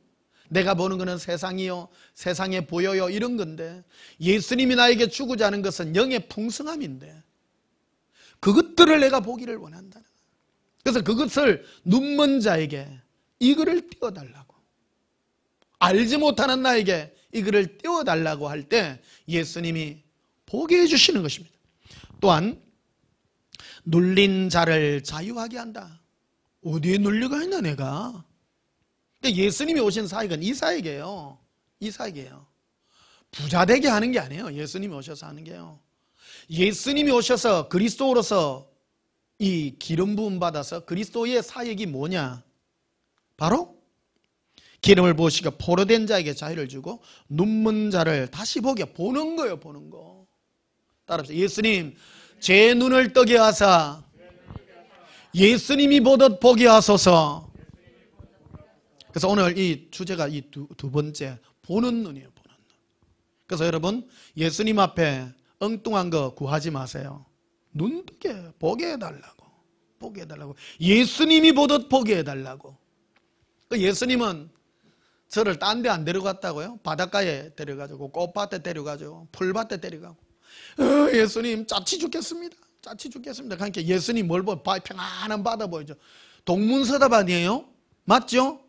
내가 보는 거는 세상이요, 세상에 보여요, 이런 건데, 예수님이 나에게 주고자 하는 것은 영의 풍성함인데 그것들을 내가 보기를 원한다는. 그래서 그것을 눈먼 자에게 이글을 띄워달라고, 알지 못하는 나에게 이글을 띄워달라고 할 때 예수님이 보게 해주시는 것입니다. 또한 눌린 자를 자유하게 한다. 어디에 눌려가 있나 내가? 예수님이 오신 사역은 이 사역이에요. 이 사역이에요. 부자 되게 하는 게 아니에요. 예수님이 오셔서 하는 게요. 예수님이 오셔서 그리스도로서 이 기름 부음 받아서 그리스도의 사역이 뭐냐? 바로 기름을 부으시고 포로된 자에게 자유를 주고 눈먼 자를 다시 보게, 보는 거예요. 보는 거. 따라합시다. 예수님, 제 눈을 뜨게 하사 예수님이 보듯 보게 하소서. 그래서 오늘 이 주제가 이 두 번째, 보는 눈이에요. 보는 눈. 그래서 여러분, 예수님 앞에 엉뚱한 거 구하지 마세요. 눈 뜨게 보게 해달라고. 보게 해달라고. 예수님이 보듯 보게 해달라고. 예수님은 저를 딴 데 안 데려갔다고요? 바닷가에 데려가지고, 꽃밭에 데려가지고, 풀밭에 데려가고. 예수님 짜치 죽겠습니다. 짜치 죽겠습니다. 그러니까 예수님 뭘 보여? 평안한 바다 보이죠. 동문서답 아니에요? 맞죠?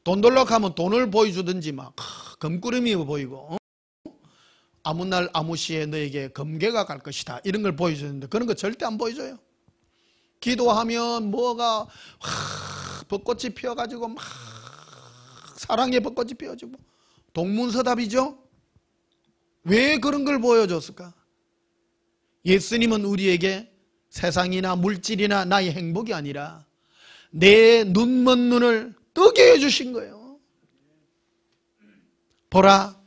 돈 돌려고 하면 돈을 보여주든지 막 금구름이 보이고, 아무 날 아무 시에 너에게 금괴가 갈 것이다, 이런 걸 보여주는데 그런 거 절대 안 보여줘요. 기도하면 뭐가 벚꽃이 피어가지고 막 사랑의 벚꽃이 피어지고, 동문서답이죠. 왜 그런 걸 보여줬을까? 예수님은 우리에게 세상이나 물질이나 나의 행복이 아니라 내 눈먼 눈을 뜨게 해주신 거예요. 보라,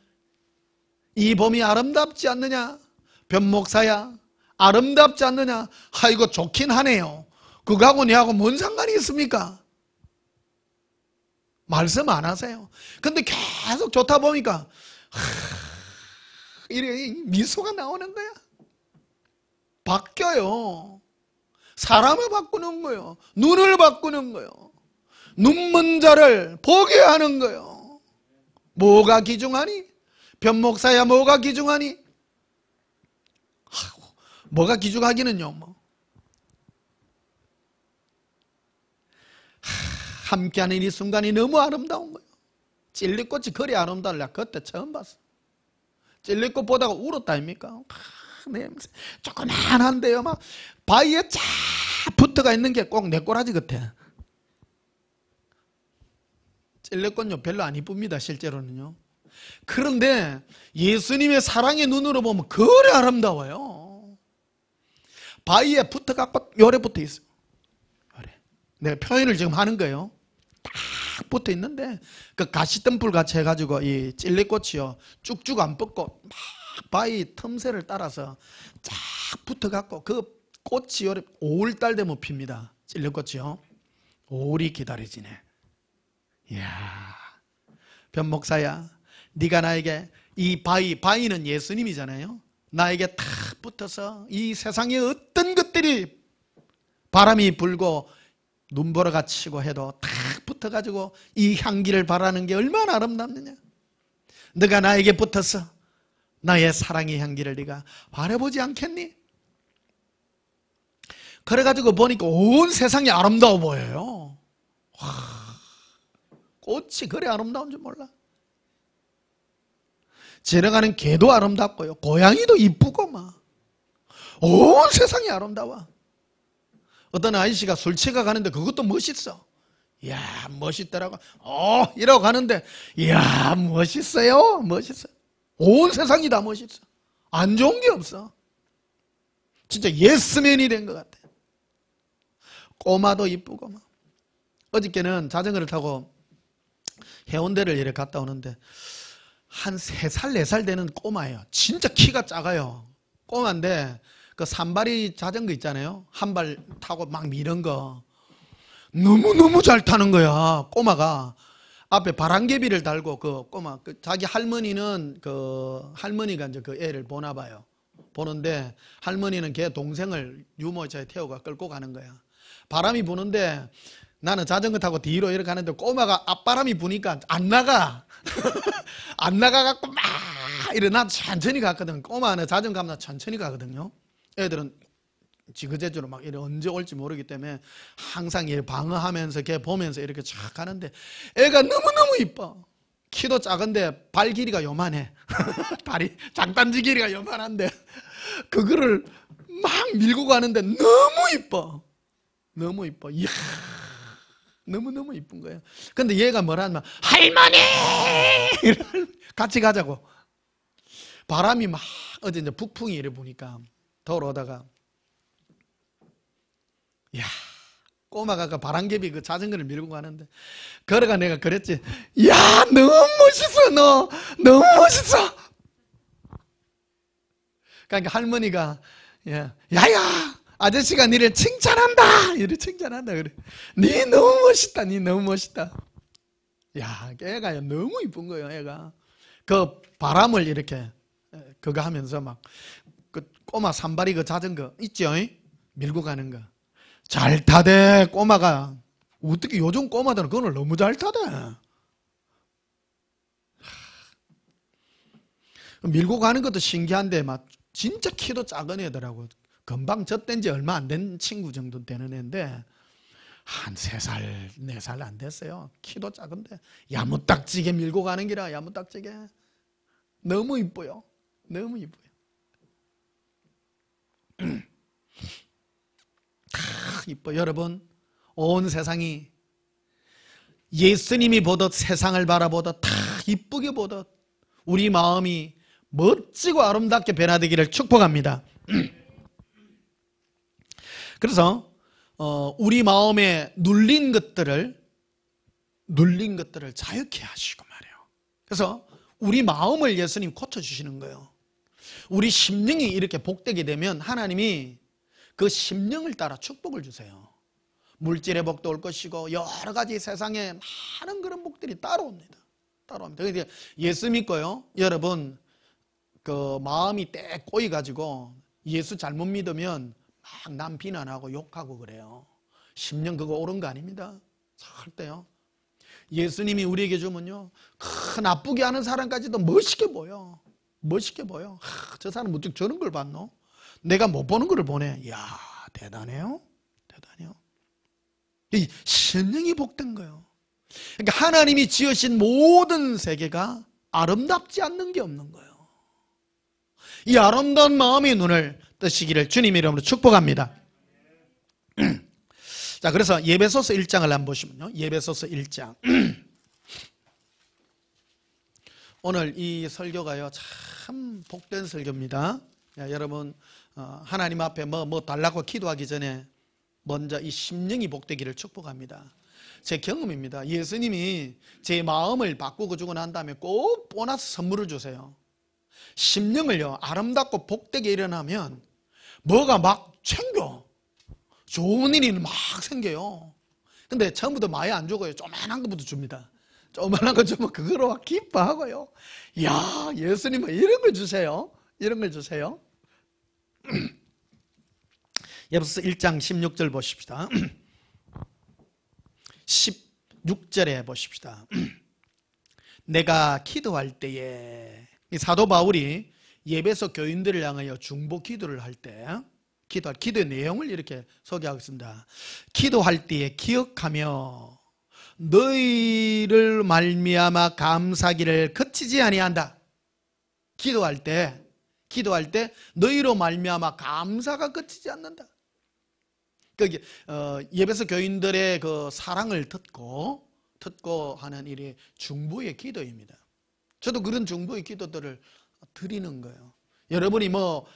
이 봄이 아름답지 않느냐? 변목사야, 아름답지 않느냐? 아이고 좋긴 하네요. 그거하고 내하고 뭔 상관이 있습니까? 말씀 안 하세요. 근데 계속 좋다 보니까 이래 미소가 나오는 거야. 바뀌어요. 사람을 바꾸는 거예요. 눈을 바꾸는 거예요. 눈먼 자를 보게 하는 거예요. 뭐가 귀중하니? 변목사야, 뭐가 귀중하니? 뭐가 귀중하기는요, 뭐. 함께하는 이 순간이 너무 아름다운 거예요. 찔리꽃이 그리 아름다울래 그때 처음 봤어. 찔리꽃 보다가 울었다 아닙니까? 냄새 조그만한데요, 막 바위에 쫙 붙어가 있는 게 꼭 내 꼬라지 같아. 찔레꽃요 별로 안 이쁩니다, 실제로는요. 그런데 예수님의 사랑의 눈으로 보면 그래 아름다워요. 바위에 붙어갖고 요래 붙어 있어요. 요래. 내가 표현을 지금 하는 거예요. 딱 붙어 있는데 그 가시덤불 같이 해가지고 이 찔레꽃이요 쭉쭉 안 뻗고 막 바위 틈새를 따라서 쫙 붙어갖고 그 꽃이 요래 5월달 되면 핍니다. 찔레꽃이요. 5월이 기다려지네. 이야, 변목사야, 네가 나에게 이 바위는 예수님이잖아요. 나에게 탁 붙어서 이 세상의 어떤 것들이 바람이 불고 눈보라가 치고 해도 탁 붙어가지고 이 향기를 바라는 게 얼마나 아름답느냐. 네가 나에게 붙어서 나의 사랑의 향기를 네가 바라보지 않겠니? 그래가지고 보니까 온 세상이 아름다워 보여요. 와, 꽃이 그래 아름다운 줄 몰라. 지나가는 개도 아름답고요, 고양이도 이쁘고 막 온 세상이 아름다워. 어떤 아저씨가 술 취가 가는데 그것도 멋있어. 이야, 멋있더라고. 이러고 가는데 이야, 멋있어요. 멋있어. 온 세상이 다 멋있어. 안 좋은 게 없어. 진짜 예스맨이 된 것 같아. 꼬마도 이쁘고 막. 어저께는 자전거를 타고 해운대를 이렇게 갔다 오는데 한 3살, 4살 되는 꼬마예요. 진짜 키가 작아요. 꼬마인데 그 산발이 자전거 있잖아요. 한 발 타고 막 미는 거 너무너무 잘 타는 거야. 꼬마가 앞에 바람개비를 달고 그 꼬마 자기 할머니는 그 할머니가 이제 그 애를 보나 봐요. 보는데 할머니는 걔 동생을 유모차에 태워가 끌고 가는 거야. 바람이 부는데 나는 자전거 타고 뒤로 이렇게 가는데 꼬마가 앞바람이 부니까 안 나가. 안 나가갖고 막 이러나 천천히 갔거든. 꼬마는 자전거 하면 천천히 가거든요. 애들은 지그재그로 막 이래 언제 올지 모르기 때문에 항상 얘 방어하면서 걔 보면서 이렇게 쫙 가는데 애가 너무너무 이뻐. 키도 작은데 발 길이가 요만해. 다리 장단지 길이가 요만한데 그거를 막 밀고 가는데 너무 이뻐. 너무 이뻐. 이야, 너무너무 이쁜 거예요. 근데 얘가 뭐라면 할머니! 같이 가자고. 바람이 막 어제 이제 북풍이 이래 보니까 돌아오다가 야, 꼬마가 그 바람개비 그 자전거를 밀고 가는데 걸어가 내가 그랬지. 야, 너무 멋있어. 너무 멋있어. 그러니까 할머니가 예. 야야, 아저씨가 니를 칭찬한다. 이래 칭찬한다 그래. 니 너무 멋있다. 니 너무 멋있다. 야, 애가 너무 이쁜 거예요. 애가 그 바람을 이렇게 그거 하면서 막 그 꼬마 산발이 그 자전거 있죠? 밀고 가는 거 잘 타대. 꼬마가 어떻게 요즘 꼬마들은 그걸 너무 잘 타대. 밀고 가는 것도 신기한데 막 진짜 키도 작은 애더라고. 금방 젖된 지 얼마 안 된 친구 정도 되는 애인데 한 3살, 4살 안 됐어요. 키도 작은데 야무딱지게 밀고 가는 기라. 야무딱지게 너무 이뻐요. 너무 이뻐요. 이뻐. 여러분, 온 세상이 예수님이 보듯 세상을 바라보듯 다 이쁘게 보듯 우리 마음이 멋지고 아름답게 변화되기를 축복합니다. 그래서 우리 마음에 눌린 것들을 자유케 하시고 말이에요. 그래서 우리 마음을 예수님 고쳐주시는 거예요. 우리 심령이 이렇게 복되게 되면 하나님이 그 심령을 따라 축복을 주세요. 물질의 복도 올 것이고 여러 가지 세상에 많은 그런 복들이 따라옵니다. 그래서 예수 믿고요, 여러분 그 마음이 떼 꼬이가지고 예수 잘못 믿으면 막 남 비난하고 욕하고 그래요. 심령 그거 옳은 거 아닙니다. 절대요. 예수님이 우리에게 주면요, 나쁘게 하는 사람까지도 멋있게 보여. 멋있게 보여. 저 사람 어떻게 저런 걸 봤노? 내가 못 보는 걸 보네. 이야, 대단해요. 대단해요. 이 심령이 복된 거예요. 그러니까 하나님이 지으신 모든 세계가 아름답지 않는 게 없는 거예요. 이 아름다운 마음의 눈을 뜨시기를 주님의 이름으로 축복합니다. 자, 그래서 예배소서 1장을 한번 보시면요, 예배소서 1장. 오늘 이 설교가요 참 복된 설교입니다. 야, 여러분 하나님 앞에 뭐 달라고 기도하기 전에 먼저 이 심령이 복되기를 축복합니다. 제 경험입니다. 예수님이 제 마음을 바꾸고 주고 난 다음에 꼭 보너스 선물을 주세요. 심령을요 아름답고 복되게 일어나면 뭐가 막 챙겨. 좋은 일이 막 생겨요. 근데 처음부터 많이 안 주고요, 조그만한 것부터 줍니다. 조그만한 거 주면 그거로 막 기뻐하고요. 야, 예수님은 이런 걸 주세요. 이런 걸 주세요. 예배소서 1장 16절 보십시다. 16절에 보십시다. 내가 기도할 때에, 이 사도 바울이 예배소 교인들을 향하여 중보 기도를 할 때 기도의 내용을 이렇게 소개하겠습니다. 기도할 때에 기억하며 너희를 말미암아 감사기를 그치지 아니한다. 기도할 때 너희로 말미암아 감사가 그치지 않는다. 예배소 교인들의 그 사랑을 듣고 하는 일이 중보의 기도입니다. 저도 그런 중보의 기도들을 드리는 거예요. 여러분이 뭐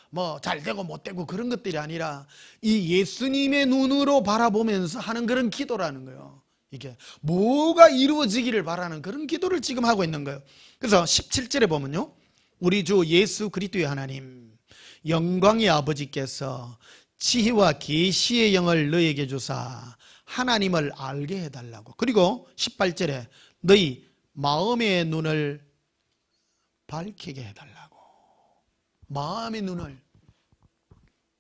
잘 되고 못 되고 그런 것들이 아니라 이 예수님의 눈으로 바라보면서 하는 그런 기도라는 거예요. 이게 뭐가 이루어지기를 바라는 그런 기도를 지금 하고 있는 거예요. 그래서 17절에 보면요, 우리 주 예수 그리스도의 하나님 영광의 아버지께서 지혜와 계시의 영을 너희에게 주사 하나님을 알게 해달라고. 그리고 18절에 너희 마음의 눈을 밝히게 해달라고. 마음의 눈을.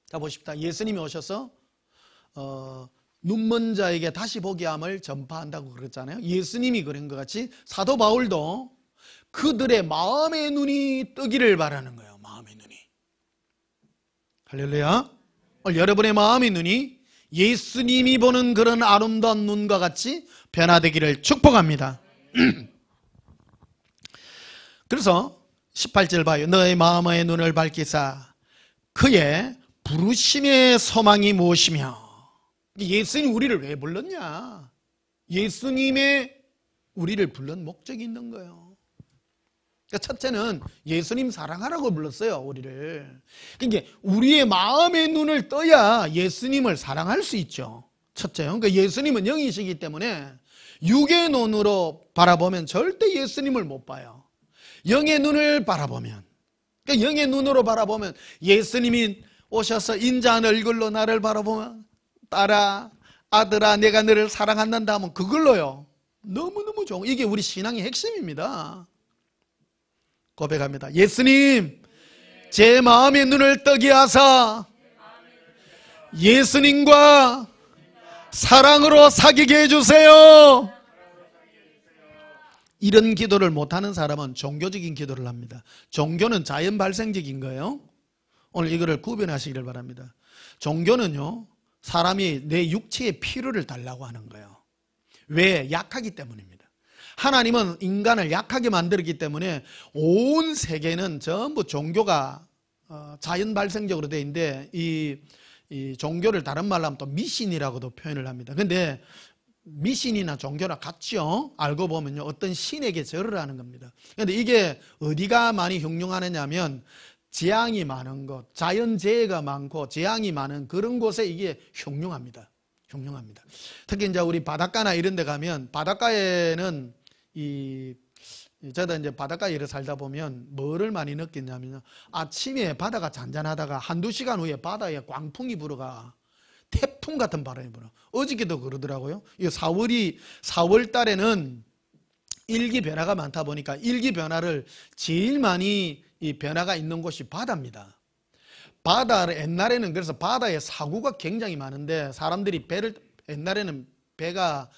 자, 보십시다. 예수님이 오셔서 눈먼 자에게 다시 보게 함을 전파한다고 그랬잖아요. 예수님이 그런 것 같이 사도 바울도 그들의 마음의 눈이 뜨기를 바라는 거예요. 마음의 눈이. 할렐루야. 여러분의 마음의 눈이 예수님이 보는 그런 아름다운 눈과 같이 변화되기를 축복합니다. 그래서 18절 봐요. 너의 마음의 눈을 밝히사 그의 부르심의 소망이 무엇이며. 예수님이 우리를 왜 불렀냐? 예수님의 우리를 부른 목적이 있는 거예요. 그러니까 첫째는 예수님 사랑하라고 불렀어요, 우리를. 그러니까 우리의 마음의 눈을 떠야 예수님을 사랑할 수 있죠. 첫째요. 그러니까 예수님은 영이시기 때문에 육의 눈으로 바라보면 절대 예수님을 못 봐요. 영의 눈을 바라보면, 그러니까 영의 눈으로 바라보면 예수님이 오셔서 인자한 얼굴로 나를 바라보면 딸아, 아들아, 내가 너를 사랑한다 하면 그걸로요 너무너무 좋은, 이게 우리 신앙의 핵심입니다. 고백합니다. 예수님, 제 마음의 눈을 뜨게 하사 예수님과 사랑으로 사귀게 해주세요. 이런 기도를 못하는 사람은 종교적인 기도를 합니다. 종교는 자연 발생적인 거예요. 오늘 이거를 구별하시기를 바랍니다. 종교는요, 사람이 내 육체의 필요를 달라고 하는 거예요. 왜? 약하기 때문입니다. 하나님은 인간을 약하게 만들었기 때문에 온 세계는 전부 종교가 자연 발생적으로 되어 있는데, 이 종교를 다른 말로 하면 또 미신이라고도 표현을 합니다. 근데 미신이나 종교나 같죠. 알고 보면요, 어떤 신에게 절을 하는 겁니다. 그런데 이게 어디가 많이 흉흉하느냐 하면 재앙이 많은 곳, 자연재해가 많고 재앙이 많은 그런 곳에 이게 흉흉합니다. 흉흉합니다. 특히 이제 우리 바닷가나 이런 데 가면, 바닷가에는 저도 이제 바닷가에 이렇게 살다 보면 뭐를 많이 느끼냐면요, 아침에 바다가 잔잔하다가 한두 시간 후에 바다에 광풍이 불어가 태풍 같은 바람이 불어. 어저께도 그러더라고요. 이 4월 달에는 일기 변화가 많다 보니까 일기 변화를 제일 많이 이 변화가 있는 곳이 바다입니다. 바다를 옛날에는, 그래서 바다에 사고가 굉장히 많은데, 사람들이 배를, 옛날에는 배가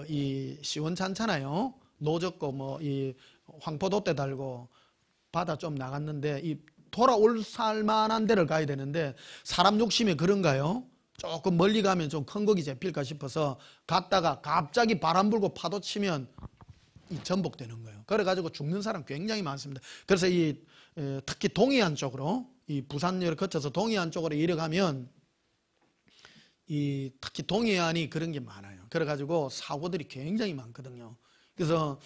이 시원찮잖아요. 노젓고 뭐 이 황포도대 달고 바다 좀 나갔는데, 이 돌아올 살만한 데를 가야 되는데 사람 욕심이 그런가요? 조금 멀리 가면 좀 큰 고기 잡힐까 싶어서 갔다가 갑자기 바람 불고 파도 치면 전복되는 거예요. 그래가지고 죽는 사람 굉장히 많습니다. 그래서 특히 동해안 쪽으로, 이 부산역을 거쳐서 동해안 쪽으로 이래가면 특히 동해안이 그런 게 많아요. 그래가지고 사고들이 굉장히 많거든요. 그래서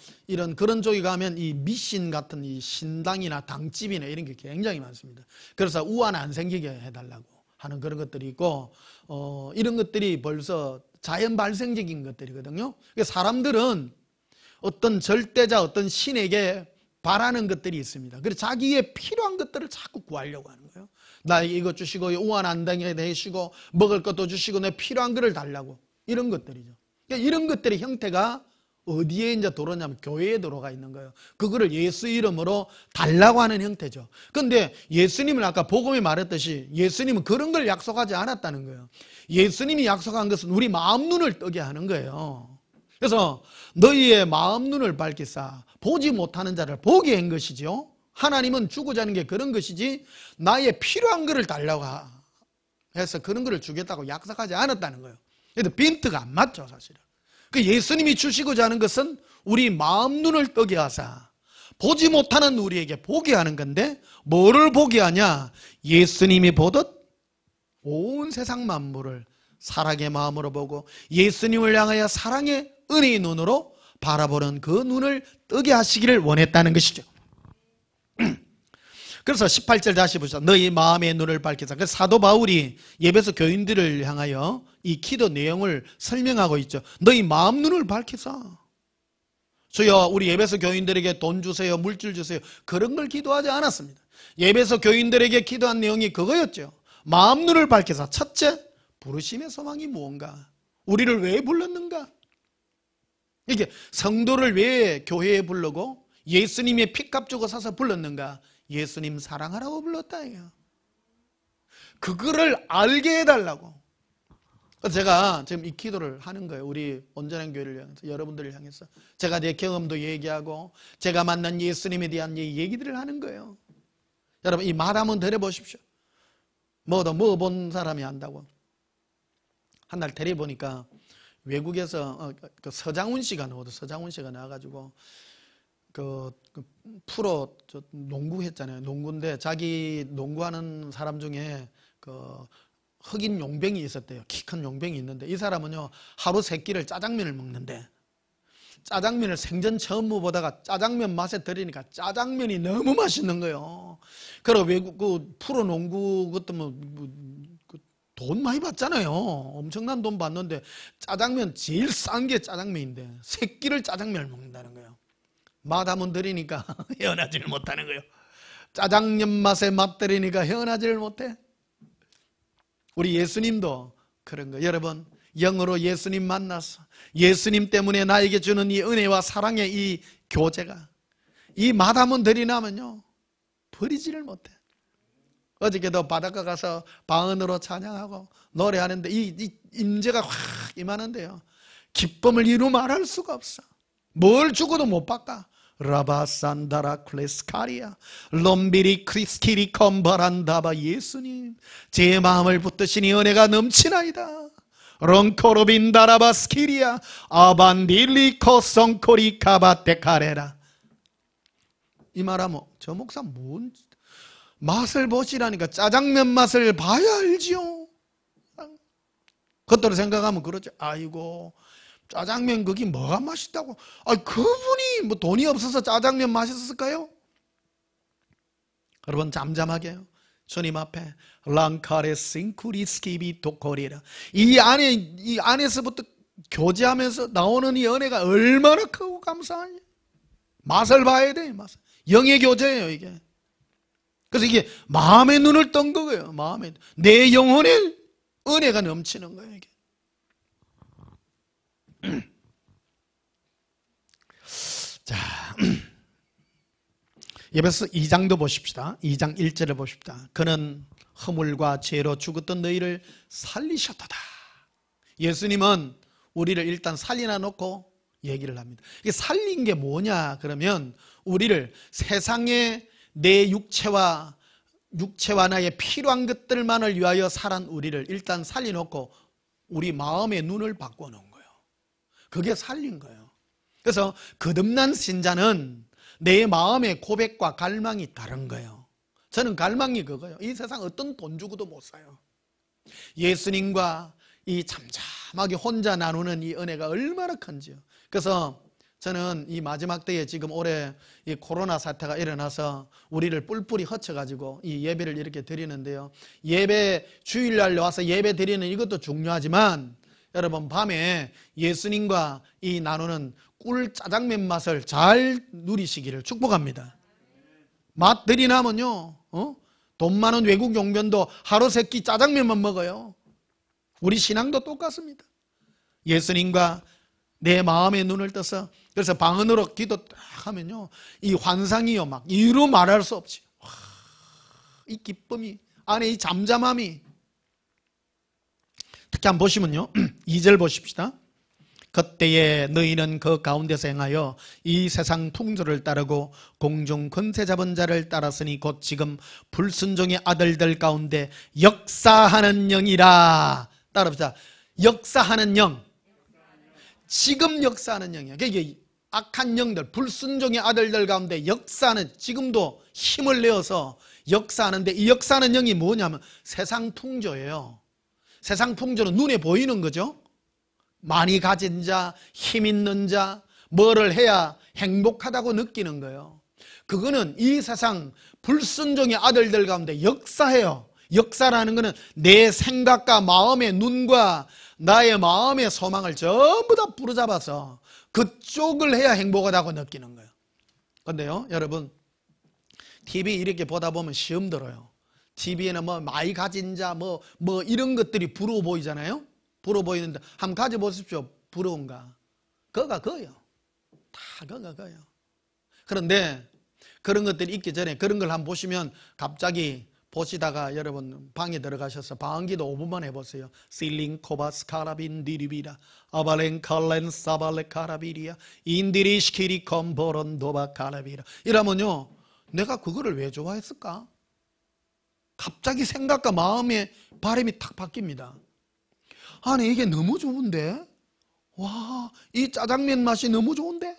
그런 쪽에 가면 이 미신 같은 이 신당이나 당집이나 이런 게 굉장히 많습니다. 그래서 우환 안 생기게 해달라고 하는 그런 것들이 있고, 이런 것들이 벌써 자연 발생적인 것들이거든요. 그래서 사람들은 어떤 절대자, 어떤 신에게 바라는 것들이 있습니다. 그래서 자기의 필요한 것들을 자꾸 구하려고 하는 거예요. 나에게 이것 주시고, 우환 안 당해 내시고, 먹을 것도 주시고, 내 필요한 것을 달라고. 이런 것들이죠. 그러니까 이런 것들의 형태가 어디에 이제 들어오냐면 교회에 들어가 있는 거예요. 그거를 예수 이름으로 달라고 하는 형태죠. 그런데 예수님은 아까 복음에 말했듯이 예수님은 그런 걸 약속하지 않았다는 거예요. 예수님이 약속한 것은 우리 마음 눈을 뜨게 하는 거예요. 그래서 너희의 마음 눈을 밝히사 보지 못하는 자를 보게 한 것이죠. 하나님은 주고자 하는 게 그런 것이지, 나의 필요한 것을 달라고 해서 그런 것을 주겠다고 약속하지 않았다는 거예요. 그래도 빈트가 안 맞죠, 사실은. 그 예수님이 주시고자 하는 것은 우리 마음 눈을 뜨게 하사 보지 못하는 우리에게 보게 하는 건데, 뭐를 보게 하냐? 예수님이 보듯 온 세상 만물을 사랑의 마음으로 보고 예수님을 향하여 사랑의 은혜의 눈으로 바라보는 그 눈을 뜨게 하시기를 원했다는 것이죠. 그래서 18절 다시 보시죠. 너희 마음의 눈을 밝히사. 그래서 사도 바울이 에베소 교인들을 향하여 이 기도 내용을 설명하고 있죠. 너희 마음 눈을 밝히사. 주여 우리 에베소 교인들에게 돈 주세요, 물질 주세요, 그런 걸 기도하지 않았습니다. 에베소 교인들에게 기도한 내용이 그거였죠. 마음 눈을 밝히사. 첫째, 부르심의 소망이 무언가, 우리를 왜 불렀는가, 이게 성도를 왜 교회에 부르고 예수님의 피값 주고 사서 불렀는가, 예수님 사랑하라고 불렀다. 그거를 알게 해달라고. 제가 지금 이 기도를 하는 거예요. 우리 온전한 교회를 향해서, 여러분들을 향해서. 제가 내 경험도 얘기하고 제가 만난 예수님에 대한 얘기들을 하는 거예요. 여러분, 이 말 한번 들어보십시오. 뭐도 먹어본 사람이 안다고. 한 날 텔레보니까 외국에서 그 서장훈 씨가 나와가지고 그 프로 농구 했잖아요. 농구인데 자기 농구하는 사람 중에 그 흑인 용병이 있었대요. 키 큰 용병이 있는데, 이 사람은요 하루 3끼를 짜장면을 먹는데, 짜장면을 생전 처음 먹어보다가 짜장면 맛에 들으니까 짜장면이 너무 맛있는 거예요. 그리고 외국 그 프로 농구 그것도 돈 많이 받잖아요. 엄청난 돈 받는데 짜장면 제일 싼 게 짜장면인데 3끼를 짜장면을 먹는다는 거예요. 맛 한번 들으니까 헤어나지를 못하는 거예요. 짜장면 맛에 맛 들으니까 헤어나지를 못해. 우리 예수님도 그런 거. 여러분, 영으로 예수님 만나서 예수님 때문에 나에게 주는 이 은혜와 사랑의 이 교제가, 이 맛한번 들이나면요 버리지를 못해. 어저께도 바닷가 가서 방언으로 찬양하고 노래하는데 이 임재가 확 임하는데요, 기쁨을 이루 말할 수가 없어. 뭘 주고도 못 바꿔. 라바산다라 클레스카리아 롬비리 크리스키리 컴바란다바. 예수님 제 마음을 붙드시니 은혜가 넘치나이다. 롱코로빈다라바 스키리아 아반딜리코 성코리 카바테카레라. 이 말하면 저 목사 뭔 맛을 보시라니까. 짜장면 맛을 봐야 알지요. 그것대로 생각하면 그러죠. 아이고 짜장면 거기 뭐가 맛있다고. 그분이 뭐 돈이 없어서 짜장면 맛있었을까요? 여러분 잠잠하게요. 주님 앞에 랑카레 싱쿠리 스키비 도코리라. 이 안에서부터 교제하면서 나오는 이 은혜가 얼마나 크고 감사하냐. 맛을 봐야 돼. 맛을. 영의 교제예요 이게. 그래서 이게 마음의 눈을 뜬 거예요. 내 영혼에 은혜가 넘치는 거예요 이게. 자, 에베소 2장도 보십시다. 2장 1절을 보십시다. 그는 허물과 죄로 죽었던 너희를 살리셨도다. 예수님은 우리를 일단 살리나 놓고 얘기를 합니다. 이게 살린 게 뭐냐 그러면 우리를 세상에 내 육체와 나의 필요한 것들만을 위하여 살한 우리를 일단 살려놓고 우리 마음의 눈을 바꿔놓은 거예요. 그게 살린 거예요. 그래서 거듭난 신자는 내 마음의 고백과 갈망이 다른 거예요. 저는 갈망이 그거예요. 이 세상 어떤 돈 주고도 못 사요. 예수님과 이 잠잠하게 혼자 나누는 이 은혜가 얼마나 큰지요. 그래서 저는 이 마지막 때에 지금 올해 이 코로나 사태가 일어나서 우리를 뿔뿔이 흩어가지고 이 예배를 이렇게 드리는데요. 예배 주일날 와서 예배 드리는 이것도 중요하지만 여러분 밤에 예수님과 이 나누는 꿀 짜장면 맛을 잘 누리시기를 축복합니다. 맛 들이나면요 돈 많은 외국 용변도 하루 세 끼 짜장면만 먹어요. 우리 신앙도 똑같습니다. 예수님과 내 마음의 눈을 떠서, 그래서 방언으로 기도 딱 하면요 이 환상이요 막 이루 말할 수 없지. 이 기쁨이 안에 이 잠잠함이. 특히 한번 보시면요 2절 보십시다. 그때에 너희는 그 가운데서 행하여 이 세상 풍조를 따르고 공중 권세 잡은 자를 따랐으니 곧 지금 불순종의 아들들 가운데 역사하는 영이라. 따라합시다. 역사하는 영. 지금 역사하는 영이야. 이게 악한 영들, 불순종의 아들들 가운데 역사하는, 지금도 힘을 내어서 역사하는데, 이 역사하는 영이 뭐냐면 세상 풍조예요. 세상 풍조는 눈에 보이는 거죠. 많이 가진 자, 힘 있는 자, 뭐를 해야 행복하다고 느끼는 거예요. 그거는 이 세상 불순종의 아들들 가운데 역사해요. 역사라는 것은 내 생각과 마음의 눈과 나의 마음의 소망을 전부 다 부르잡아서 그쪽을 해야 행복하다고 느끼는 거예요. 그런데요 여러분, TV 이렇게 보다 보면 시험 들어요. TV에는 뭐 많이 가진 자 뭐 이런 것들이 부러워 보이잖아요. 부러워 보이는데 한번 가져보십시오. 부러운가? 그거가 그거예요. 다 그거가 그거예요. 그런데 그런 것들이 있기 전에 그런 걸 한번 보시면 갑자기 보시다가 여러분 방에 들어가셔서 방언기도 5분만 해보세요. 실링 코바스 카라빈 디리비라 아발렌 칼렌 사발레 카라비리아 인디리시키리 컴보론 도바 카라비라. 이러면요 내가 그거를 왜 좋아했을까? 갑자기 생각과 마음의 바람이 탁 바뀝니다. 아니 이게 너무 좋은데, 와, 이 짜장면 맛이 너무 좋은데,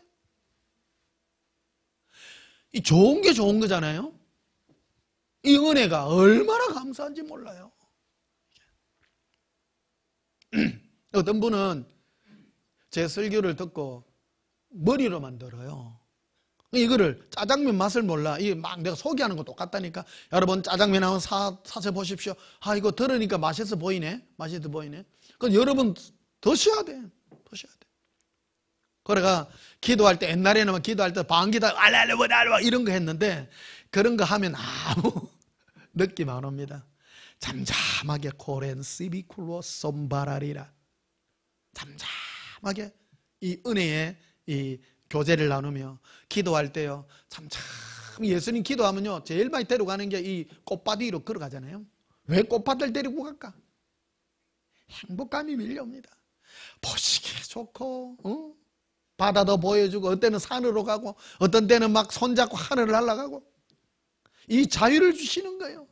이 좋은 게 좋은 거잖아요. 이 은혜가 얼마나 감사한지 몰라요. 어떤 분은 제 설교를 듣고 머리로만 들어요. 이거를 짜장면 맛을 몰라. 이게 막 내가 소개하는 거 똑같다니까. 여러분 짜장면 한번 사서 보십시오. 아 이거 들으니까 맛있어 보이네. 맛있어 보이네. 그럼 여러분 드셔야 돼. 드셔야 돼. 그래가 기도할 때, 옛날에는 기도할 때 방기다 알랄랄랄 이런 거 했는데 그런 거 하면 아무 느낌 안 옵니다. 잠잠하게 코렌 시비쿨로 솜바라리라, 잠잠하게 이 은혜의 이 교제를 나누며 기도할 때요, 잠잠. 예수님 기도하면요 제일 많이 데려가는 게 이 꽃밭 위로 걸어가잖아요. 왜 꽃밭을 데리고 갈까? 행복감이 밀려옵니다. 보시기에 좋고, 바다도 보여주고, 어떤 때는 산으로 가고, 어떤 때는 막 손잡고 하늘을 날아가고, 이 자유를 주시는 거예요.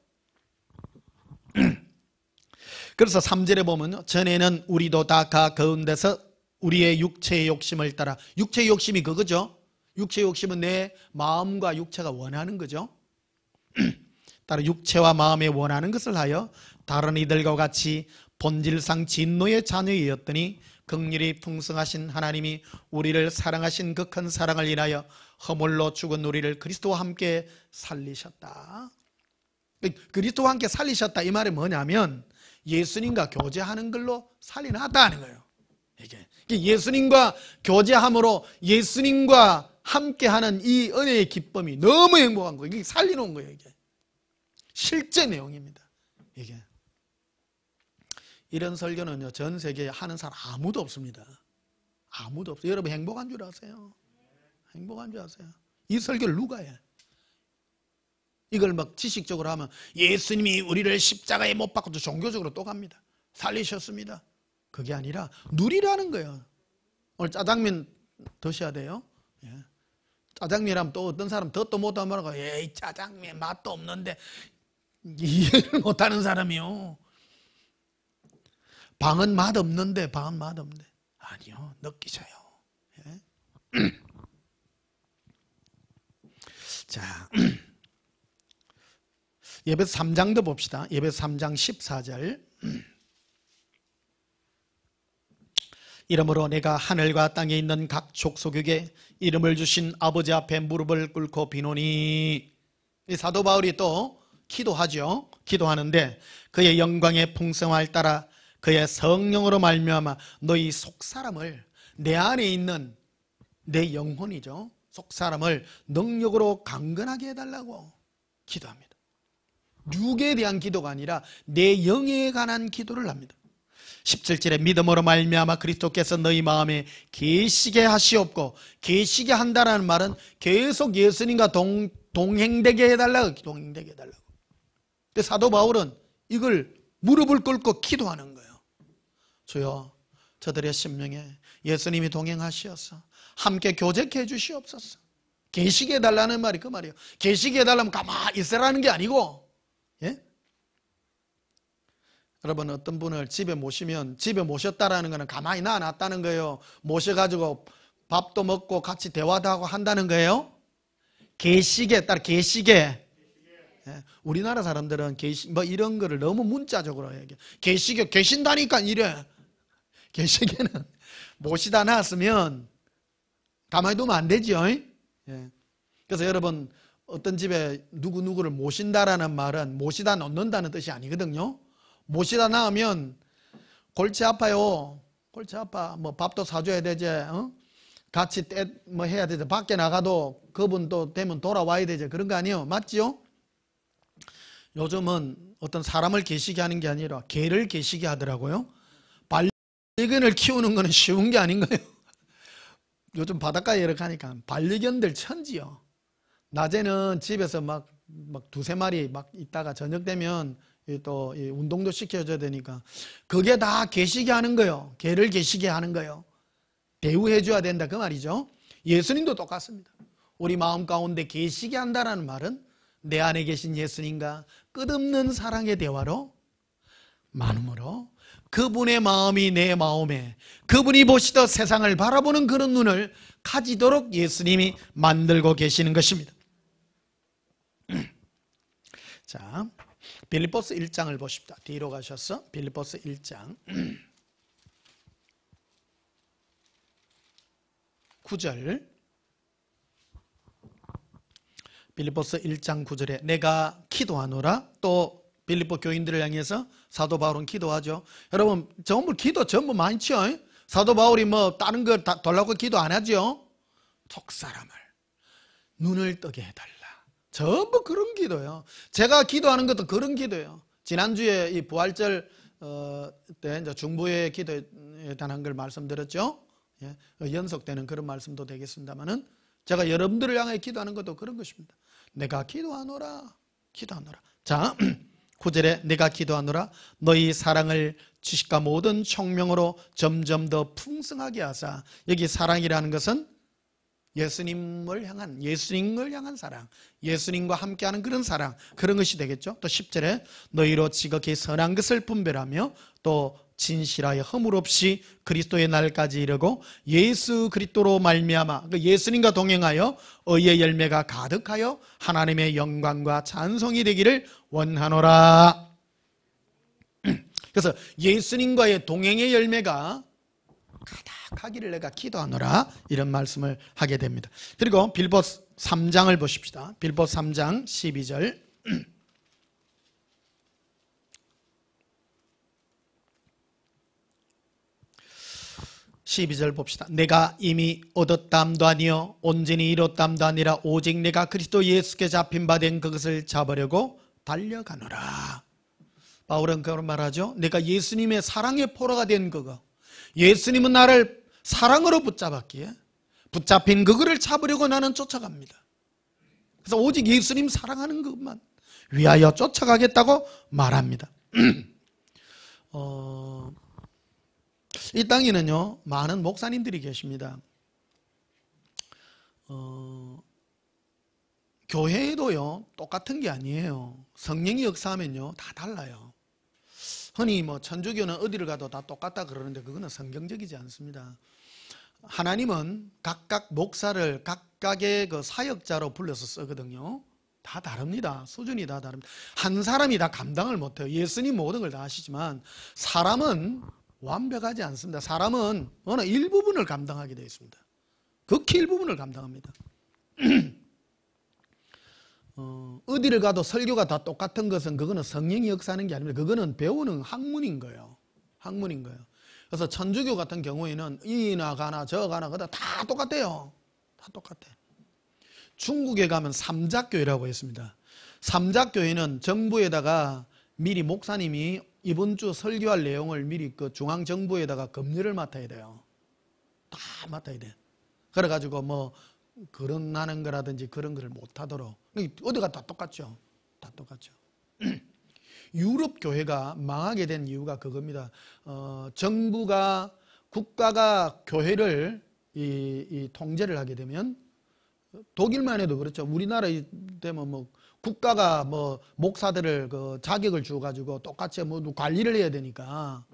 그래서 3절에 보면요, 전에는 우리도 다 가운데서 우리의 육체의 욕심을 따라, 육체의 욕심이 그거죠. 육체의 욕심은 내 마음과 육체가 원하는 거죠. 따라 육체와 마음에 원하는 것을 하여 다른 이들과 같이 본질상 진노의 자녀이었더니 긍휼이 풍성하신 하나님이 우리를 사랑하신 그 큰 사랑을 인하여 허물로 죽은 우리를 그리스도와 함께 살리셨다. 그리스도와 함께 살리셨다 이 말이 뭐냐면 예수님과 교제하는 걸로 살려놨다는 거예요. 이게 예수님과 교제함으로 예수님과 함께하는 이 은혜의 기쁨이 너무 행복한 거예요. 이게 살려놓은 거예요. 이게 실제 내용입니다. 이게 이런 설교는요 전 세계에 하는 사람 아무도 없습니다. 아무도 없어요. 여러분 행복한 줄 아세요? 행복한 줄 아세요? 이 설교를 누가 해? 이걸 막 지식적으로 하면 예수님이 우리를 십자가에 못 박고도 종교적으로 또 갑니다. 살리셨습니다. 그게 아니라 누리라는 거예요. 오늘 짜장면 드셔야 돼요. 예. 짜장면하면 또 어떤 사람 덧도 못하면 말하고 에이 짜장면 맛도 없는데 이해를 못하는 사람이요. 방은 맛없는데 방은 맛없는데 아니요 느끼셔요. 예? 자 예배서 3장도 봅시다. 예배서 3장 14절 이러므로 내가 하늘과 땅에 있는 각 족속에게 이름을 주신 아버지 앞에 무릎을 꿇고 비노니 이 사도 바울이 또 기도하죠. 기도하는데 그의 영광의 풍성함을 따라 그의 성령으로 말미암아 너희 속사람을 내 안에 있는 내 영혼이죠. 속사람을 능력으로 강건하게 해달라고 기도합니다. 육에 대한 기도가 아니라 내 영에 관한 기도를 합니다. 17절에 믿음으로 말미암아 그리스도께서 너희 마음에 계시게 하시옵고 계시게 한다는 말은 계속 예수님과 동행되게 해달라고 동행되게 해달라고. 근데 사도 바울은 이걸 무릎을 꿇고 기도하는 거예요. 주여 저들의 심령에 예수님이 동행하시어서 함께 교제케 해주시옵소서. 계시게 해달라는 말이 그 말이에요. 계시게 해달라면 가만히 있으라는 게 아니고 예? 여러분 어떤 분을 집에 모시면 집에 모셨다라는 거는 가만히 놔놨다는 거예요. 모셔가지고 밥도 먹고 같이 대화도 하고 한다는 거예요. 계시게 따라 계시게. 예? 우리나라 사람들은 계시 뭐 이런 거를 너무 문자적으로 얘기해. 계시게 계신다니까 이래. 계시게는 모시다 놨으면 가만히 두면 안 되죠. 예. 그래서 여러분 어떤 집에 누구누구를 모신다라는 말은 모시다 놓는다는 뜻이 아니거든요. 모시다 나오면 골치 아파요. 골치 아파. 뭐 밥도 사줘야 되지. 같이 뭐 해야 되지. 밖에 나가도 그분 또 되면 돌아와야 되지. 그런 거 아니에요. 맞지요? 요즘은 어떤 사람을 계시게 하는 게 아니라 개를 계시게 하더라고요. 반려견을 키우는 거는 쉬운 게 아닌 거예요. 요즘 바닷가에 이렇게 하니까 반려견들 천지요. 낮에는 집에서 막 두세 마리 막 있다가 저녁 되면 또 운동도 시켜줘야 되니까 그게 다 계시게 하는 거예요. 개를 계시게 하는 거예요. 대우해줘야 된다 그 말이죠. 예수님도 똑같습니다. 우리 마음 가운데 계시게 한다는 말은 내 안에 계신 예수님과 끝없는 사랑의 대화로 만음으로 그분의 마음이 내 마음에 그분이 보시던 세상을 바라보는 그런 눈을 가지도록 예수님이 만들고 계시는 것입니다. 자, 빌립보서 1장을 보십시다. 뒤로 가셔서 빌립보서 1장 9절 빌립보서 1장 9절에 내가 기도하노라. 또 빌립보 교인들을 향해서 사도 바울은 기도하죠. 여러분 전부 기도 전부 많죠. 사도 바울이 뭐 다른 거 다 달라고 기도 안 하죠. 속사람을 눈을 뜨게 해달라. 전부 그런 기도예요. 제가 기도하는 것도 그런 기도예요. 지난주에 이 부활절 때 이제 중보의 기도에 관한 걸 말씀드렸죠. 예, 연속되는 그런 말씀도 되겠습니다만은 제가 여러분들을 향해 기도하는 것도 그런 것입니다. 내가 기도하노라, 기도하노라. 자, 9절에 내가 기도하노라 너희 사랑을 지식과 모든 총명으로 점점 더 풍성하게 하사. 여기 사랑이라는 것은 예수님을 향한 사랑, 예수님과 함께하는 그런 사랑, 그런 것이 되겠죠. 또 10절에 너희로 지극히 선한 것을 분별하며 또 진실하여 허물 없이 그리스도의 날까지 이르고 예수 그리스도로 말미암아 예수님과 동행하여 의의 열매가 가득하여 하나님의 영광과 찬송이 되기를 원하노라. 그래서 예수님과의 동행의 열매가 가득하기를 내가 기도하노라, 이런 말씀을 하게 됩니다. 그리고 빌보스 3장을 보십시다. 빌보스 3장 12절. 12절 봅시다. 내가 이미 얻었담도 아니요 온전히 이뤘담도 아니라 오직 내가 그리스도 예수께 잡힌 바 된 그것을 잡으려고 달려가노라. 바울은 그런 말하죠. 내가 예수님의 사랑의 포로가 된 그거, 예수님은 나를 사랑으로 붙잡았기에 붙잡힌 그거를 잡으려고 나는 쫓아갑니다. 그래서 오직 예수님 사랑하는 것만 위하여 쫓아가겠다고 말합니다. 이 땅에는요 많은 목사님들이 계십니다. 교회에도요 똑같은 게 아니에요. 성령이 역사하면요 다 달라요. 흔히 뭐 천주교는 어디를 가도 다 똑같다 그러는데 그거는 성경적이지 않습니다. 하나님은 각각 목사를 각각의 그 사역자로 불러서 쓰거든요. 다 다릅니다. 수준이 다 다릅니다. 한 사람이 다 감당을 못해요. 예수님 모든 걸 다 하시지만 사람은 완벽하지 않습니다. 사람은 어느 일부분을 감당하게 되어 있습니다. 극히 일부분을 감당합니다. 어디를 가도 설교가 다 똑같은 것은 그거는 성령이 역사하는 게 아닙니다. 그거는 배우는 학문인 거예요. 학문인 거예요. 그래서 천주교 같은 경우에는 이나 가나 저 가나 그다 다 똑같아요. 다 똑같아. 중국에 가면 삼작교회라고 했습니다. 삼작교회는 정부에다가 미리 목사님이 이번 주 설교할 내용을 미리 그 중앙정부에다가 검열을 맡아야 돼요. 다 맡아야 돼. 그래가지고 뭐 거론하는 거라든지 그런 거를 못하도록. 어디가 다 똑같죠. 다 똑같죠. 유럽 교회가 망하게 된 이유가 그겁니다. 정부가 국가가 교회를 이 통제를 하게 되면 독일만 해도 그렇죠. 우리나라 되면 뭐 국가가 뭐 목사들을 그 자격을 주어가지고 똑같이 모두 관리를 해야 되니까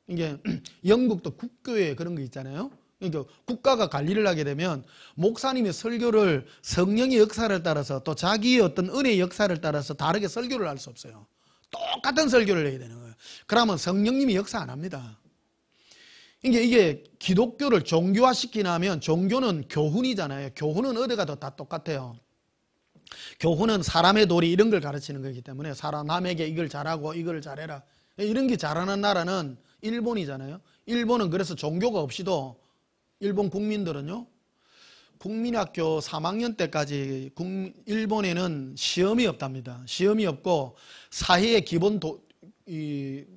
이게 영국도 국교회 그런 거 있잖아요. 그러니까 국가가 관리를 하게 되면 목사님의 설교를 성령의 역사를 따라서 또 자기의 어떤 은혜의 역사를 따라서 다르게 설교를 할 수 없어요. 똑같은 설교를 해야 되는 거예요. 그러면 성령님이 역사 안 합니다. 이게 기독교를 종교화시키냐면 종교는 교훈이잖아요. 교훈은 어디 가도 다 똑같아요. 교훈은 사람의 도리 이런 걸 가르치는 거기 때문에 사람 남에게 이걸 잘하고 이걸 잘해라. 이런 게 잘하는 나라는 일본이잖아요. 일본은 그래서 종교가 없이도 일본 국민들은요 국민학교 3학년 때까지 일본에는 시험이 없답니다. 시험이 없고 사회의 기본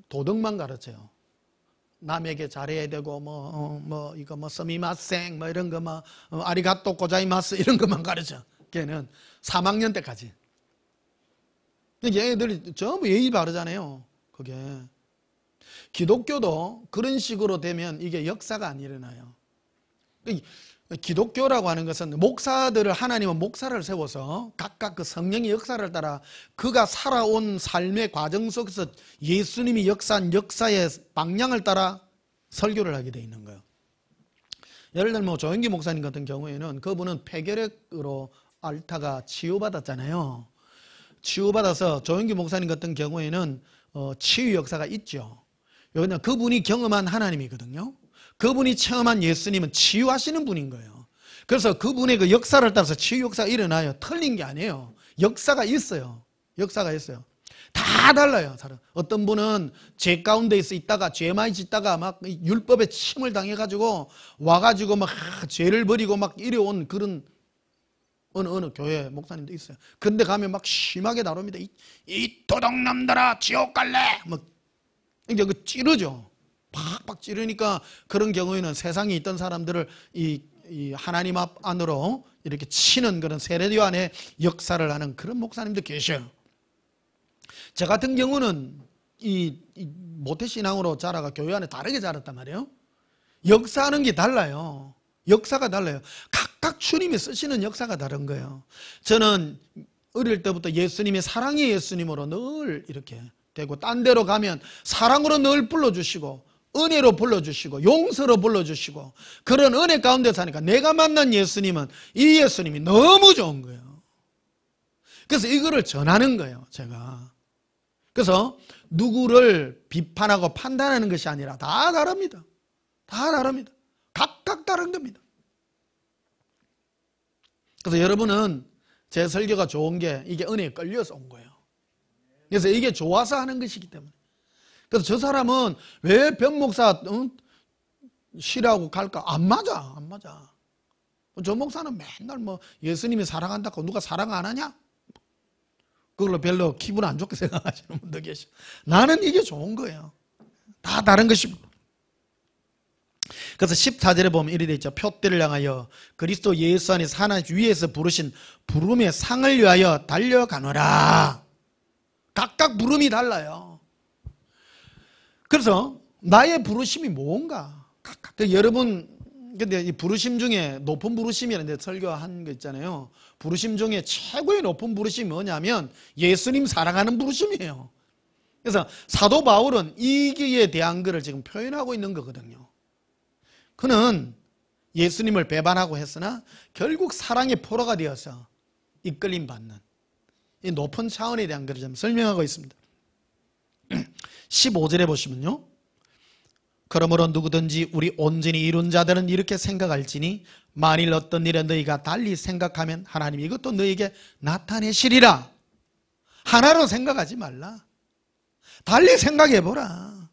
도덕만 가르쳐요. 남에게 잘해야 되고 이거 스미마생 이런 거 아리가또 고자이마스 이런 것만 가르쳐. 걔는 3학년 때까지. 얘네들이 전부 예의 바르잖아요. 그게 기독교도 그런 식으로 되면 이게 역사가 안 일어나요. 기독교라고 하는 것은 목사들을 하나님은 목사를 세워서 각각 그 성령의 역사를 따라 그가 살아온 삶의 과정 속에서 예수님이 역사한 역사의 방향을 따라 설교를 하게 되어 있는 거예요. 예를 들면 조영기 목사님 같은 경우에는 그분은 폐결핵으로 앓다가 치유받았잖아요. 치유받아서 조영기 목사님 같은 경우에는 치유 역사가 있죠. 왜냐하면 그분이 경험한 하나님이거든요. 그분이 체험한 예수님은 치유하시는 분인 거예요. 그래서 그분의 그 역사를 따라서 치유 역사가 일어나요. 틀린 게 아니에요. 역사가 있어요. 역사가 있어요. 다 달라요. 어떤 분은 죄 가운데에서 있다가 죄 많이 짓다가 막 율법에 침을 당해가지고 와가지고 막 죄를 버리고 막 이래온 그런 어느 교회 목사님도 있어요. 근데 가면 막 심하게 다룹니다. 이 도둑놈들아 지옥 갈래? 막 이게 그 찌르죠. 팍팍 찌르니까 그런 경우에는 세상에 있던 사람들을 이 하나님 앞 안으로 이렇게 치는 그런 세례교 안에 역사를 하는 그런 목사님도 계셔요. 저 같은 경우는 이 모태신앙으로 자라가 교회 안에 다르게 자랐단 말이에요. 역사하는 게 달라요. 역사가 달라요. 각각 주님이 쓰시는 역사가 다른 거예요. 저는 어릴 때부터 예수님의 사랑의 예수님으로 늘 이렇게 되고, 딴 데로 가면 사랑으로 늘 불러주시고 은혜로 불러주시고 용서로 불러주시고 그런 은혜 가운데 사니까 내가 만난 예수님은 이 예수님이 너무 좋은 거예요. 그래서 이거를 전하는 거예요, 제가. 그래서 누구를 비판하고 판단하는 것이 아니라 다 다릅니다. 다 다릅니다. 각각 다른 겁니다. 그래서 여러분은 제 설교가 좋은 게 이게 은혜에 끌려서 온 거예요. 그래서 이게 좋아서 하는 것이기 때문에. 그래서 저 사람은 왜 변목사 쉬라고 갈까? 안 맞아, 안 맞아. 저 목사는 맨날 뭐 예수님이 사랑한다고 누가 사랑 안 하냐? 그걸로 별로 기분 안 좋게 생각하시는 분도 계셔. 나는 이게 좋은 거예요. 다 다른 것입니다. 그래서 14절에 보면 이렇게 되어 있죠. 표대를 향하여 그리스도 예수 안에서 하나님 위에서 부르신 부름의 상을 위하여 달려가노라. 각각 부름이 달라요. 그래서 나의 부르심이 뭔가 각각. 여러분 근데 이 부르심 중에 높은 부르심이라는 설교한 거 있잖아요. 부르심 중에 최고의 높은 부르심이 뭐냐면 예수님 사랑하는 부르심이에요. 그래서 사도 바울은 이기에 대한 것을 지금 표현하고 있는 거거든요. 그는 예수님을 배반하고 했으나 결국 사랑의 포로가 되어서 이끌림 받는 이 높은 차원에 대한 것을 좀 설명하고 있습니다. 15절에 보시면요. 그러므로 누구든지 우리 온전히 이룬 자들은 이렇게 생각할지니 만일 어떤 일에 너희가 달리 생각하면 하나님 이것도 너희에게 나타내시리라. 하나로 생각하지 말라. 달리 생각해보라.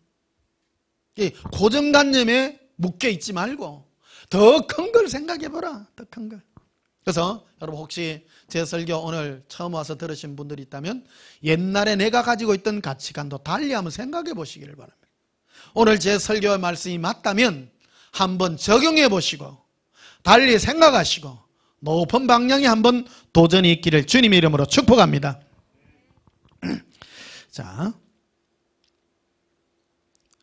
고정관념에 묶여있지 말고 더 큰 걸 생각해보라. 더 큰 걸. 그래서 여러분 혹시 제 설교 오늘 처음 와서 들으신 분들이 있다면 옛날에 내가 가지고 있던 가치관도 달리 한번 생각해 보시기를 바랍니다. 오늘 제 설교의 말씀이 맞다면 한번 적용해 보시고 달리 생각하시고 높은 방향에 한번 도전이 있기를 주님의 이름으로 축복합니다. 자,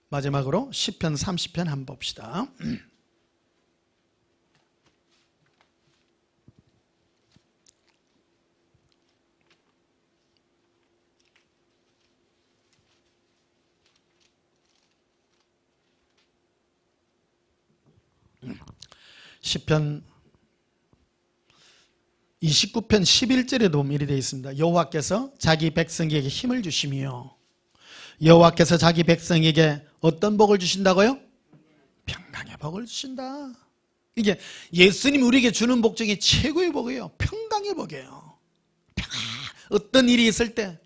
마지막으로 시편 30편 한번 봅시다. 시편 29편 11절에 보면 이렇게 되어 있습니다. 여호와께서 자기 백성에게 힘을 주시며 여호와께서 자기 백성에게 어떤 복을 주신다고요? 평강의 복을 주신다. 이게 예수님이 우리에게 주는 복 중에 최고의 복이에요. 평강의 복이에요. 평강. 어떤 일이 있을 때.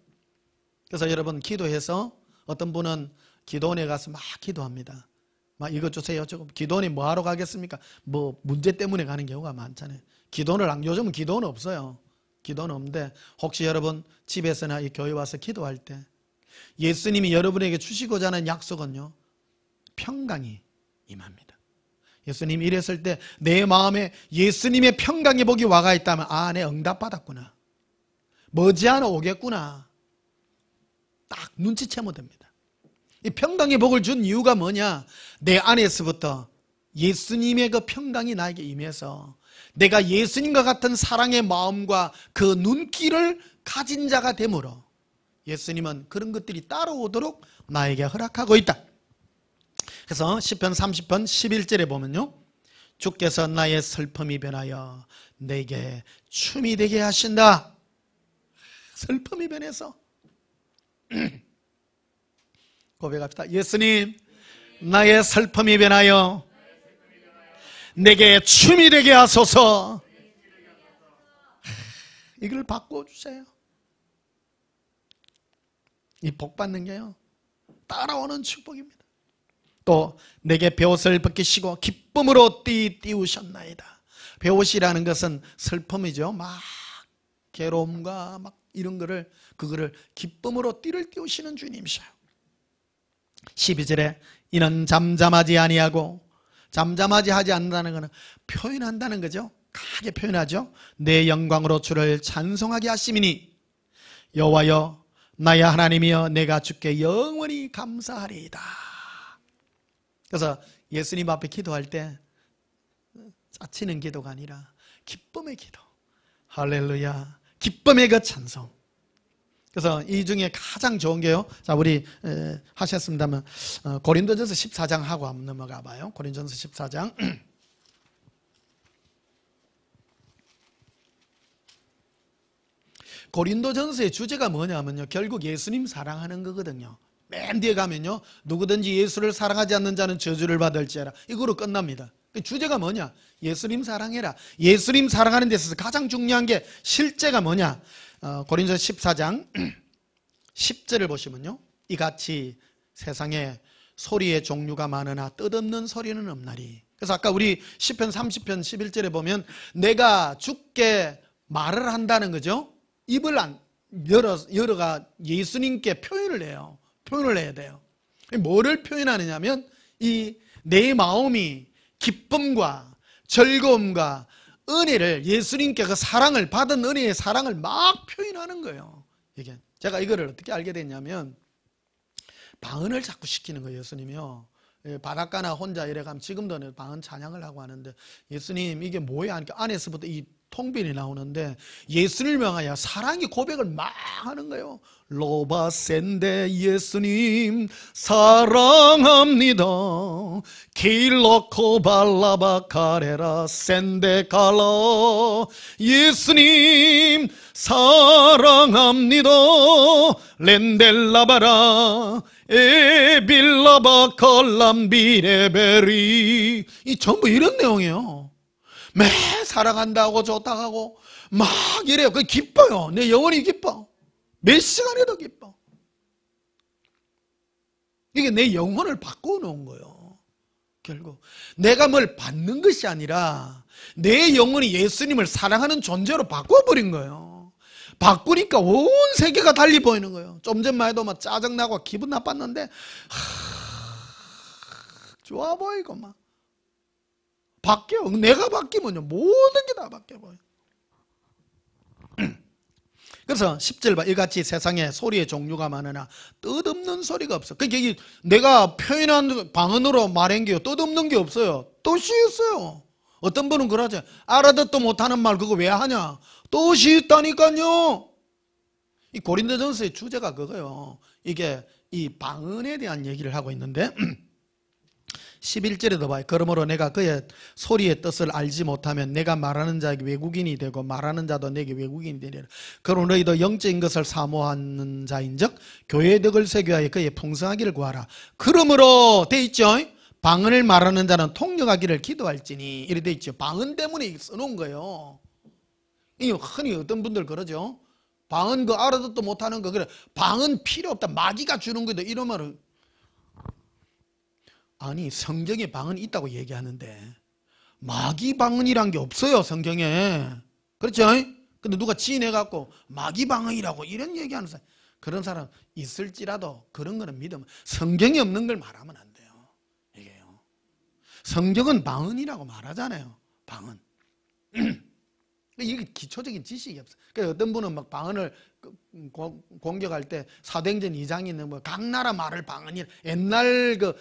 그래서 여러분 기도해서 어떤 분은 기도원에 가서 막 기도합니다. 막 이것 주세요. 조금 기도원에 뭐하러 가겠습니까? 뭐 문제 때문에 가는 경우가 많잖아요. 기도원을 요즘은 기도원은 없어요. 기도는 없는데 혹시 여러분 집에서나 이 교회 와서 기도할 때 예수님이 여러분에게 주시고자 하는 약속은요, 평강이 임합니다. 예수님이 이랬을 때 내 마음에 예수님의 평강의 복이 와가 있다면 아, 내 응답받았구나, 머지않아 오겠구나, 딱 눈치채면 됩니다. 이 평강의 복을 준 이유가 뭐냐? 내 안에서부터 예수님의 그 평강이 나에게 임해서 내가 예수님과 같은 사랑의 마음과 그 눈길을 가진 자가 되므로 예수님은 그런 것들이 따라오도록 나에게 허락하고 있다. 그래서 시편 30편 11절에 보면요, 주께서 나의 슬픔이 변하여 내게 춤이 되게 하신다. 슬픔이 변해서 고백합시다. 예수님, 나의 슬픔이 변하여 내게 춤이 되게 하소서. 이걸 바꿔주세요. 이 복 받는 게요, 따라오는 축복입니다. 또 내게 벼옷을 벗기시고 기쁨으로 띠우셨나이다. 배옷이라는 것은 슬픔이죠. 막 괴로움과 막 이런 그거를 기쁨으로 띠를 띄우시는 주님이셔요. 12절에 이는 잠잠하지 아니하고, 잠잠하지 하지 않는다는 것은 표현한다는 거죠. 강하게 표현하죠. 내 영광으로 주를 찬송하게 하심이니 여호와여 나의 하나님이여 내가 주께 영원히 감사하리이다. 그래서 예수님 앞에 기도할 때 짜치는 기도가 아니라 기쁨의 기도. 할렐루야. 기쁨의 그 찬송. 그래서 이 중에 가장 좋은 게요. 자, 우리 하셨습니다만 고린도전서 14장 하고 한번 넘어가 봐요. 고린도전서 14장. 고린도전서의 주제가 뭐냐면요, 결국 예수님 사랑하는 거거든요. 맨 뒤에 가면요, 누구든지 예수를 사랑하지 않는 자는 저주를 받을지어라. 이거로 끝납니다. 주제가 뭐냐? 예수님 사랑해라. 예수님 사랑하는 데 있어서 가장 중요한 게 실제가 뭐냐? 고린도전서 14장 10절을 보시면요, 이같이 세상에 소리의 종류가 많으나 뜻없는 소리는 없나니. 그래서 아까 우리 시편 30편 11절에 보면 내가 주께 말을 한다는 거죠. 입을 열어가 예수님께 표현을 해요. 표현을 해야 돼요. 뭐를 표현하느냐면 이 내 마음이 기쁨과 즐거움과 은혜를, 예수님께 그 사랑을 받은 은혜의 사랑을 막 표현하는 거예요. 이게 제가 이거를 어떻게 알게 됐냐면 방언을 자꾸 시키는 거예요. 예수님이요, 바닷가나 혼자 이래 가면 지금도 방언 찬양을 하고 하는데, 예수님 이게 뭐야 하니까 안에서부터 이 통변이 나오는데 예수를 명하여 사랑의 고백을 막 하는 거예요. 로바센데 예수님 사랑합니다. 길로코 발라바 카레라 센데 갈라 예수님 사랑합니다. 렌델라바라 에빌라바 컬람비레베리. 이 전부 이런 내용이에요. 매 사랑한다고 좋다고 막 이래요. 그 기뻐요. 내 영혼이 기뻐. 몇 시간에도 기뻐. 이게 내 영혼을 바꿔놓은 거예요. 결국 내가 뭘 받는 것이 아니라 내 영혼이 예수님을 사랑하는 존재로 바꿔버린 거예요. 바꾸니까 온 세계가 달리 보이는 거예요. 좀 전만 해도 막 짜증나고 기분 나빴는데 좋아 보이고 막 바뀌어. 내가 바뀌면요 모든 게 다 바뀌어버려요. 그래서 10절 봐. 이같이 세상에 소리의 종류가 많으나 뜻없는 소리가 없어. 그러니까 내가 표현한 방언으로 말한 게 뜻없는 게 없어요. 뜻이 있어요. 어떤 분은 그러죠. 알아듣도 못하는 말 그거 왜 하냐. 뜻이 있다니까요. 이 고린도전서의 주제가 그거예요. 이게 이 방언에 대한 얘기를 하고 있는데 11절에도 봐요. 그러므로 내가 그의 소리의 뜻을 알지 못하면 내가 말하는 자에게 외국인이 되고 말하는 자도 내게 외국인이 되리라. 그러므로 너희도 영적인 것을 사모하는 자인즉 교회의 덕을 세교하여 그의 풍성하기를 구하라. 그러므로 돼 있죠. 방언을 말하는 자는 통역하기를 기도할지니. 이렇게 돼 있죠. 방언 때문에 써놓은 거예요. 이 흔히 어떤 분들 그러죠. 방언 그 알아듣도 못하는 거 그래. 방언 필요 없다. 마귀가 주는 거다. 이러면 아니 성경에 방언이 있다고 얘기하는데 마귀 방언이란 게 없어요 성경에. 그렇죠? 근데 누가 지내갖고 마귀 방언이라고 이런 얘기하는 사람, 그런 사람 있을지라도 그런 거는 믿으면 성경에 없는 걸 말하면 안 돼요. 이게요. 성경은 방언이라고 말하잖아요. 방언. 이게 기초적인 지식이 없어. 그러니까 어떤 분은 막 방언을 공격할 때 사도행전 2장에 있는 뭐 각 나라 말을 방언이라. 옛날 그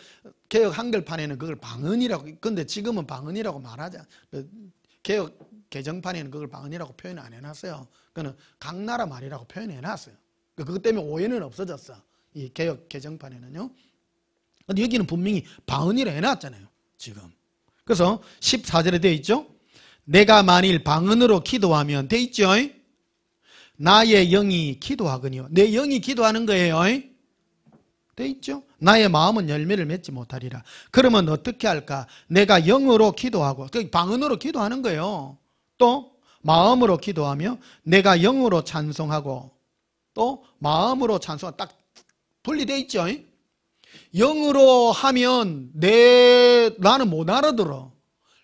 개혁 한글판에는 그걸 방언이라고. 근데 지금은 방언이라고 말하자. 개혁 개정판에는 그걸 방언이라고 표현 안 해놨어요. 그거는 각 나라 말이라고 표현해놨어요. 그것 때문에 오해는 없어졌어. 이 개혁 개정판에는요. 근데 여기는 분명히 방언이라 해놨잖아요. 지금. 그래서 14절에 되어 있죠. 내가 만일 방언으로 기도하면 돼 있죠. 나의 영이 기도하거니와. 내 영이 기도하는 거예요. 돼 있죠. 나의 마음은 열매를 맺지 못하리라. 그러면 어떻게 할까? 내가 영으로 기도하고, 방언으로 기도하는 거예요. 또 마음으로 기도하며 내가 영으로 찬송하고 또 마음으로 찬송하고. 딱 분리돼 있죠. 영으로 하면 나는 못 알아들어.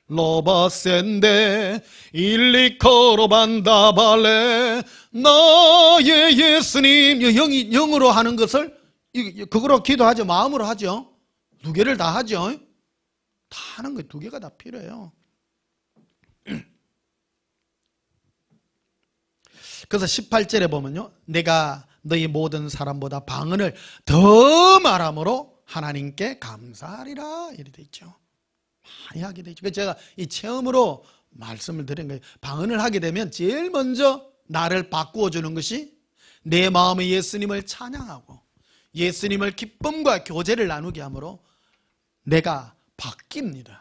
로바센데 일리코로 반다발레 나의 예수님. 영으로 하는 것을 그거로 기도하죠. 마음으로 하죠. 두 개를 다 하죠. 다 하는 거예요. 두 개가 다 필요해요. 그래서 18절에 보면요, 내가 너희 모든 사람보다 방언을 더 말함으로 하나님께 감사하리라 이렇게 돼 있죠. 많이 하게 되죠. 그래서 제가 이 체험으로 말씀을 드린 거예요. 방언을 하게 되면 제일 먼저 나를 바꾸어 주는 것이 내 마음에 예수님을 찬양하고 예수님을 기쁨과 교제를 나누게 함으로 내가 바뀝니다.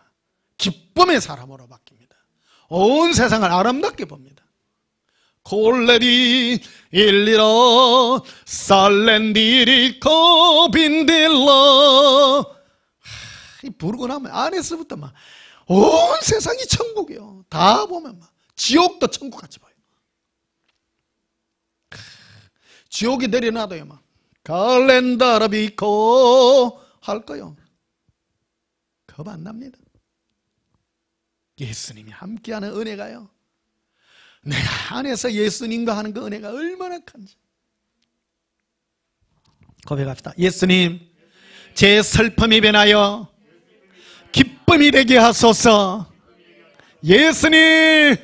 기쁨의 사람으로 바뀝니다. 온 세상을 아름답게 봅니다. 콜레리 일리로 살렌디리 코빈딜러. 부르고 나면 안에서부터 막 온 세상이 천국이요. 다 보면 막 지옥도 천국같이 보여요. 지옥이 내려놔도요 막 갈렌다라비코 할 거요. 겁 안 납니다. 예수님이 함께하는 은혜가요, 내가 안에서 예수님과 하는 그 은혜가 얼마나 큰지 고백합시다. 예수님, 제 슬픔이 변하여 기쁨이 되게 하소서. 예수님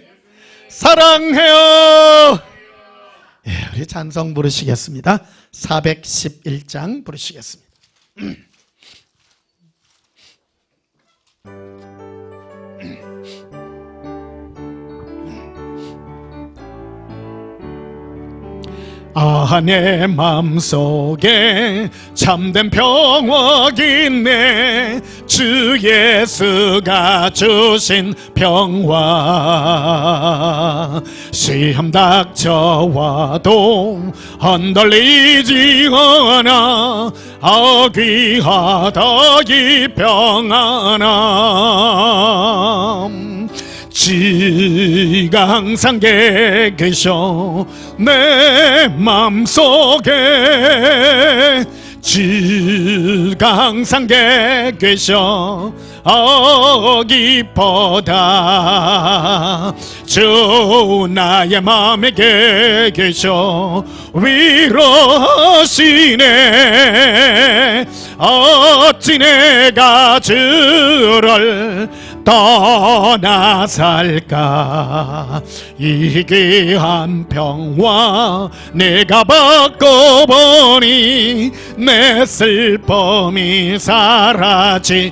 사랑해요. 예, 우리 찬송 부르시겠습니다. 411장 부르시겠습니다. 내 맘속에 참된 평화가 있네. 주 예수가 주신 평화. 시험 닥쳐와도 흔들리지 않아. 귀하다 이 평안함. 지가 항상 계셔 내 맘속에. 지가 항상 계셔 기뻐다. 주 나의 맘에 계셔 위로하시네. 어찌 내가 주를 떠나 살까. 이 귀한 평화 내가 받고 보니 내 슬픔이 사라지오.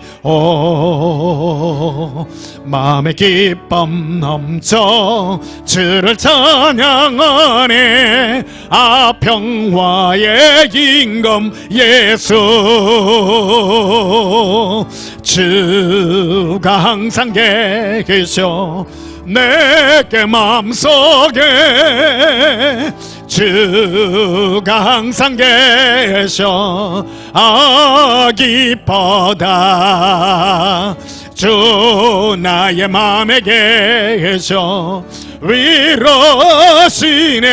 마음의 기쁨 넘쳐 주를 찬양하네. 평화의 임금 예수. 주가 항상 계셔 내게 맘속에. 주가 항상 계셔 기뻐다. 주 나의 맘에 계셔 위로하시네.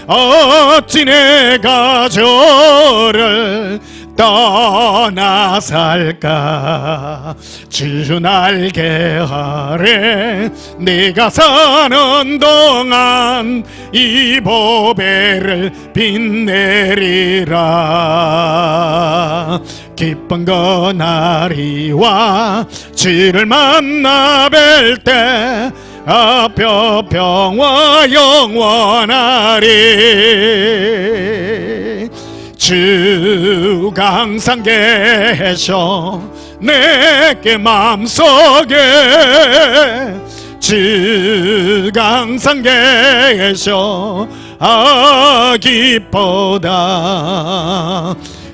어찌 내가 저를 떠나 살까. 주 날개 아래 네가 사는 동안 이 보배를 빛내리라. 기쁜 그날이와 주를 만나 뵐 때 평화 영원하리. 주가 항상 계셔 내게 맘속에. 주가 항상 계셔 기뻐다.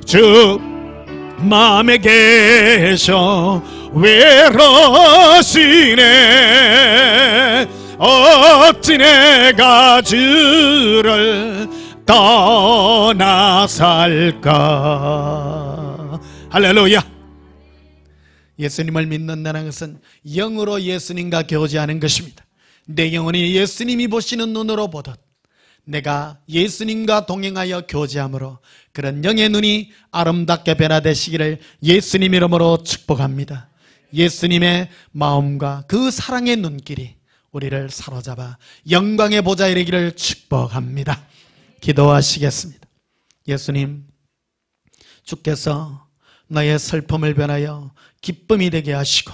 주 맘에 계셔 외로우시네. 어찌 내가 주를 떠나 살까. 할렐루야. 예수님을 믿는다는 것은 영으로 예수님과 교제하는 것입니다. 내 영혼이 예수님이 보시는 눈으로 보듯 내가 예수님과 동행하여 교제함으로 그런 영의 눈이 아름답게 변화되시기를 예수님 이름으로 축복합니다. 예수님의 마음과 그 사랑의 눈길이 우리를 사로잡아 영광의 보좌에 이르기를 축복합니다. 기도하시겠습니다. 예수님, 주께서 나의 슬픔을 변하여 기쁨이 되게 하시고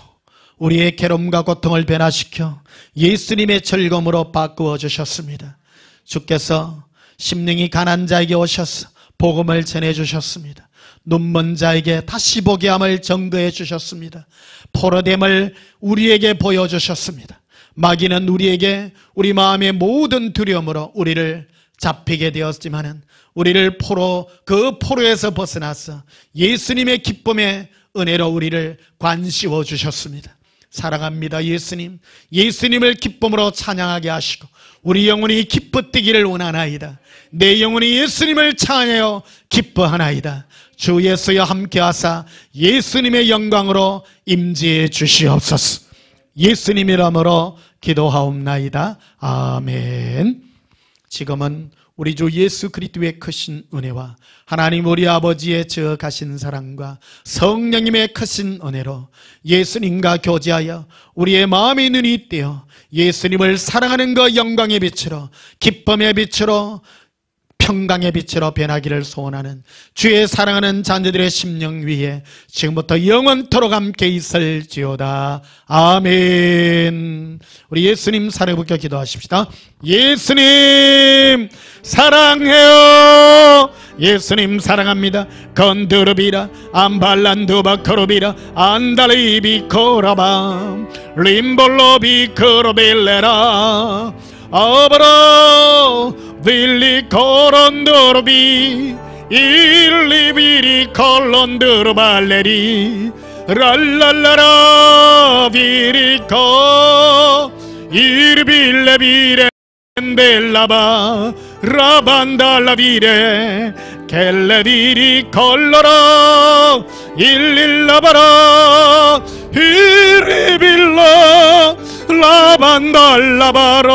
우리의 괴로움과 고통을 변화시켜 예수님의 즐거움으로 바꾸어 주셨습니다. 주께서 심령이 가난한 자에게 오셔서 복음을 전해주셨습니다. 눈먼 자에게 다시 보게 함을 증거해 주셨습니다. 포로됨을 우리에게 보여주셨습니다. 마귀는 우리에게 우리 마음의 모든 두려움으로 우리를 잡히게 되었지만은 우리를 그 포로에서 벗어나서 예수님의 기쁨의 은혜로 우리를 관씌워 주셨습니다. 사랑합니다. 예수님, 예수님을 기쁨으로 찬양하게 하시고 우리 영혼이 기쁘뛰기를 원하나이다. 내 영혼이 예수님을 찬양하여 기뻐하나이다. 주 예수여 함께하사 예수님의 영광으로 임재해 주시옵소서. 예수님 이름으로 기도하옵나이다. 아멘. 지금은 우리 주 예수 그리스도의 크신 은혜와 하나님 우리 아버지의 저가신 사랑과 성령님의 크신 은혜로 예수님과 교제하여 우리의 마음의 눈이 떼어 예수님을 사랑하는 그 영광의 빛으로, 기쁨의 빛으로, 평강의 빛으로 변하기를 소원하는 주의 사랑하는 자녀들의 심령 위에 지금부터 영원토록 함께 있을지어다. 아멘. 우리 예수님 사랑부터 기도하십시다. 예수님 사랑해요. 예수님 사랑합니다. 건드르비라 안발란두바코르비라 안달리비코라바 림볼로비코르빌레라 아바라 빌리 코론도르비 일리비리 콜론드르발레리 랄랄라라 비리코 일빌레비레 델라바 라반달라비레 켈레비리 콜로라 일릴라바라 이리빌라 라반달라바라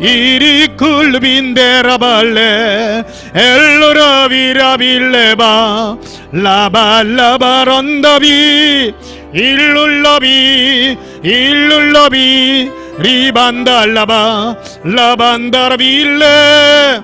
이리쿨빈데라발레 엘로라비라빌레바 라발라바런다비 일룰라비 리반달라바 라반다라빌레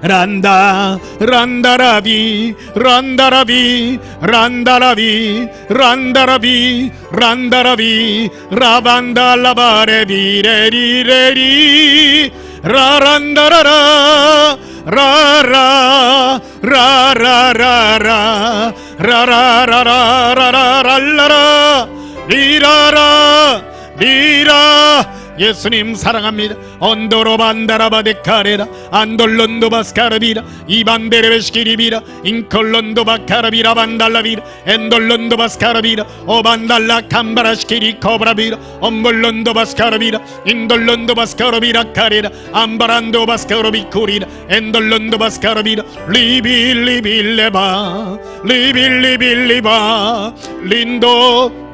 란다 란다라비 란다라비 란다라비 란다라비 란다라비 라반달라바레비레리레리 라란다라라 라라 라라라라 라라라라라라라라 리라라 리라. 예수님 사랑합니다. 언도로 반다라바데 카레라 안돌론도 바스카르비라 이반데레베시키리비라 인콜론도 바카라비라 반달라비라 엔돌론도 바스카르비라 오반달라 캄바라시키리 코브라비라 엄볼론도 바스카르비라 인돌론도 바스카르비라 카레라 암바란도 바스카르비쿠리라 엔돌론도 바스카르비라 리빌리빌레바 리빌리빌리바 린도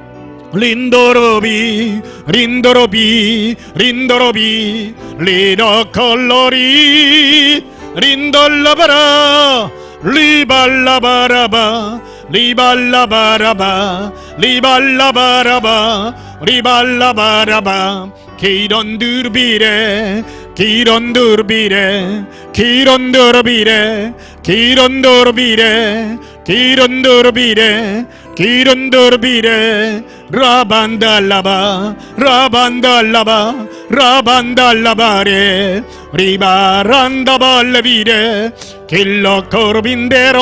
린도로비 린도로비 린도로비 리노콜로리 린돌라바라 리발라바라바 리발라바라바 리발라바라바 리발라바라바 기론두르비레 기론두르비레 기론두르비레 기론두르비레 기론두르비레 기론두르비레 라반달라바 라반달라바 라반달라바레 리바란다발레비레 길로코르빈데로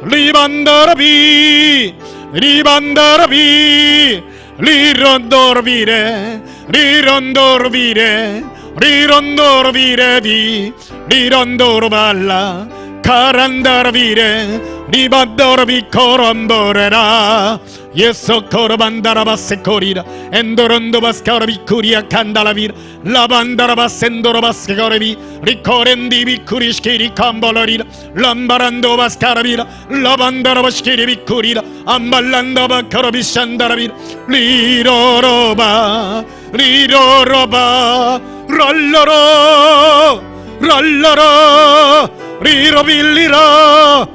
리반다라비 리반다라비 리론도르비레 리론도르비레 리론도르비레비 리론도르발라 카란다라비레 리반도르비 코롬보레라 예소 코르반다라바세코리라 엔도론도바스카르비쿠리아 칸달라비라 라반다라바센도로바스케거레비 리코렌디비쿠리시키리 캄볼로리라 람바란도바스카라비라 라반다라바시키리비쿠리라 암발란다바카로비샨다라비라 리로로바 리로로바 랄라라 랄라라 리로빌리라.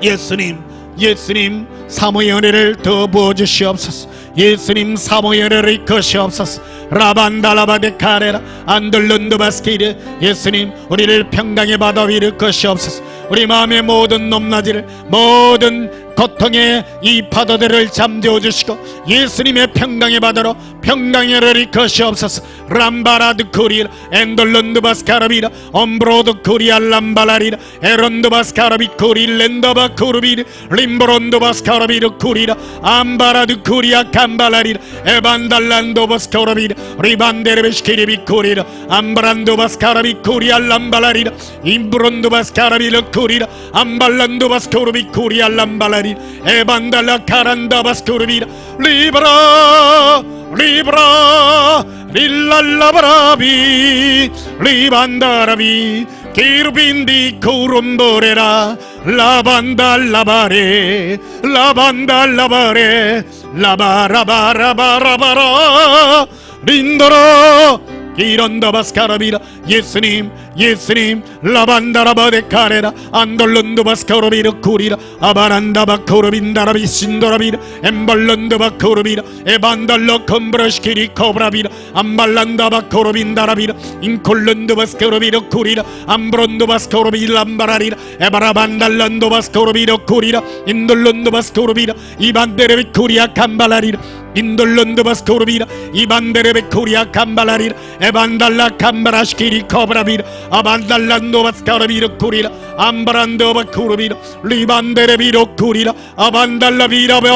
예수님 예수님 사모의 은혜를 더 부어주시옵소서. 예수님 사모의 은혜를 이끄시옵소서. 라반달라바데 카레라 안들룬드바스키르 예수님 우리를 평강의 바다 위를 이끄시옵소서. 우리 마음의 모든 높낮이를 모든 고통의 이 파도들을 잠재워 주시고 예수님의 평강의 바다로 평강의 은혜를 이끄시옵소서. 람바라드 쿠리라 엔돌룬드바스카라비라 엄브로드 쿠리아 람발라리라 에론드바스카라비 쿠리 렌더바 쿠르비르 림브론드바스카라비르 쿠리라 암바라드 쿠리아 감발라리라 에반달란도바스카라비라 리반데르베시키리비 쿠리라 암바란도바스카라비 쿠리아 람발라리라 임브론드바스카라비르 쿠리라 암발란도바스코르비 쿠리아 람발라리라 에반달라 카란다바스코르비라 리브라 리브라 릴랄라바라비 리반다라비 기르빈디 쿠rum보레라 라반달라바레 라반달라바레 라바라바라바라바라 린도라 이런다바스카라비라 예수님 예수님 라반다라바데 카레라 안돌룬드바스카로비르 쿠리라 아바란다바코르빈다라비 신도라비라 엠발룬드바코르비라 에반달로 컴브라시키리 코브라비라 암발란다바코르빈다라비라 인콜룬드바스카로비르 쿠리라 암브론드바스카로비라 암바라리라 에바라반달란도바스카로비르 쿠리라 인돌룬드바스카로비라 이반데레비 쿠리아 감발라리라 인돌룬드바스코르비라 이반데레베 코리아 감발라리라 에반달라 감바라시키리 코브라비라 아반달란도바스카르비르 쿠리라 암바란도바쿠르비라 리반데레비로 쿠리라 아반달라비라베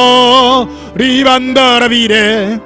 리반다라비레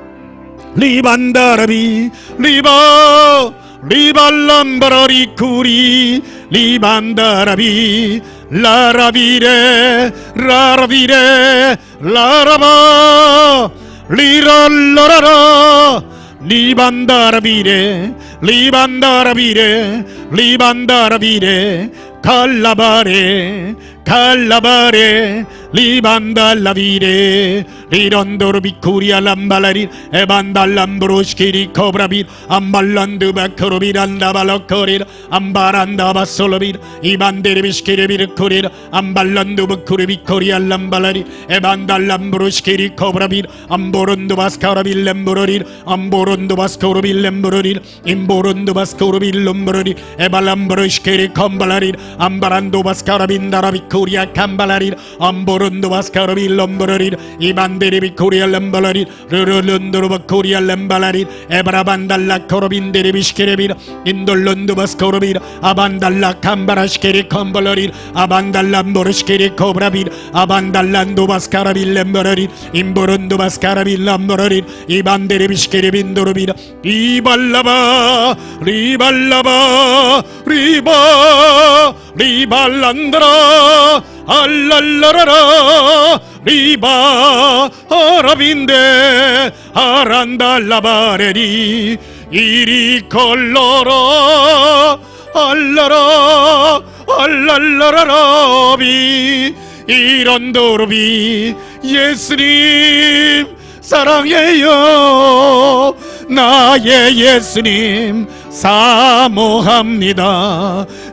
리반다라비 리바 리발람바라리 쿠리 리반다라비 라라비레 라라비레 라라바 리랄라라라 리반다라비레 리반다라비레 리반다라비레 칼라바레 칼라바레 리반달라비레 리런도르비쿠리아 람발라리 에반달람브로시키리 코브라비 암발란드바코르비란다발로코리라 암바란다바솔로비라 이반데르비시키리비르코리라 암발란드바코르비코리아 람발라리 에반달람브로시키리 코브라비 암보론드바스카라빌렘브로리 암보론드바스코르빌렘브로리 임보론드바스코르빌롬브로리 에발람브로시키리 컴발라리 암바란도바스카라빈다라비코리아 감발라리 암보론도바스카르빌롬브라리 이반데리비코리아 람발라리 르르룬도르바코리아 람발라리 에바라반달라 코르빈데리비시케레비라 인돌룬도바스코르비라 아반달라 감바라시케리 컴발라리 아반달람보르시케리 코브라비라 아반달란도바스카라빌렘브라리 임보론도바스카라빌람브라리 이반데리비시케레빈도르비라 이발라바 리발라바 리바 리발란드라 알랄라라라 리바 아라빈데 아란달라바레리 이리 컬러라 알라라 알랄라라라비 이런도르비 예수님 사랑해요 나의 예수님 사모합니다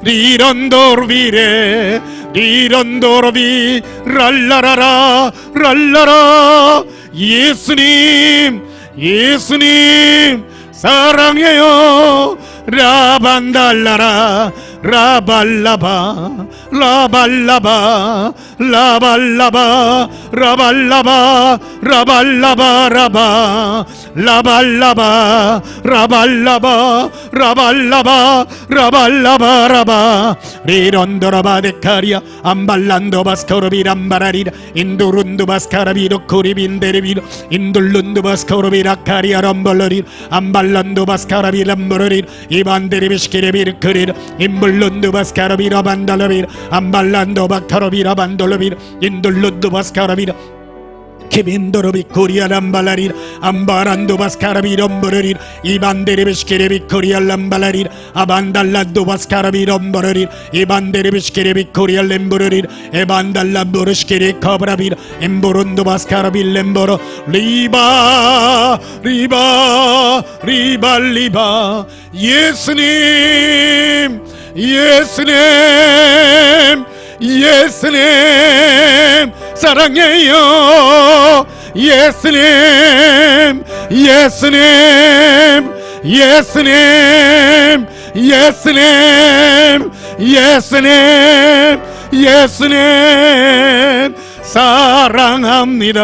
리런도르비레 리런도르비 랄라라라 랄라라 예수님 예수님 사랑해요 라반달라라 라발라바 라발라바 라발라바 라발라바 라발라바 라바 라발라바 라발라바 라발라바 라발라바 라바 리론도라바 데카리아 암발란도바스코르비람바라리라 인두룬두바스카라비로 코리빈데레비로 인둘룬두바스코르비라 카리아 람벌러리 암발란도바스카라비람버러리 이반데레비시케레비르 크리라 임블룬두바스카라비라 반달라비라 암발란도바카라비라 반돌라비라 인둘룬두바스카라비라 키빈도르비 코리아 람발라리 암바란도바스카라비 럼버러리 이반데레비시케레비 코리아 람발라리 아반달란도바스카라비 럼버러리 이반데레비시케레비 코리아 렘버러리 에반달란보르시케레 커브라비 엠보론도바스카라비 렘버러 리바 리바 리발리바 예수님 예수님 예수님 사랑해요. 예수님, 예수님, 예수님, 예수님, 예수님, 예수님 사랑합니다.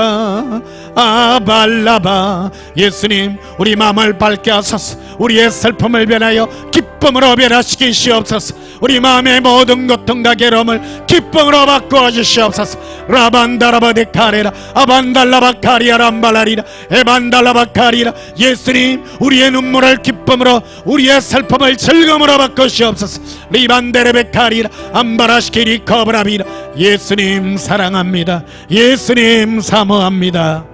아발라바. 예수님, 우리 마음을 밝게 하소서. 우리의 슬픔을 변하여 기쁨으로 변화시키시옵소서. 우리 마음의 모든 고통과 괴로움을 기쁨으로 바꾸어 주시옵소서. 라반다라바데카레라 아반달라바카리아 람발라리라 에반달라바카리라. 예수님, 우리의 눈물을 기쁨으로, 우리의 슬픔을 즐거움으로 바꾸시옵소서. 리반데레베카리라 암바라시키리 커브라비라. 예수님 사랑합니다. 예수님 사모합니다.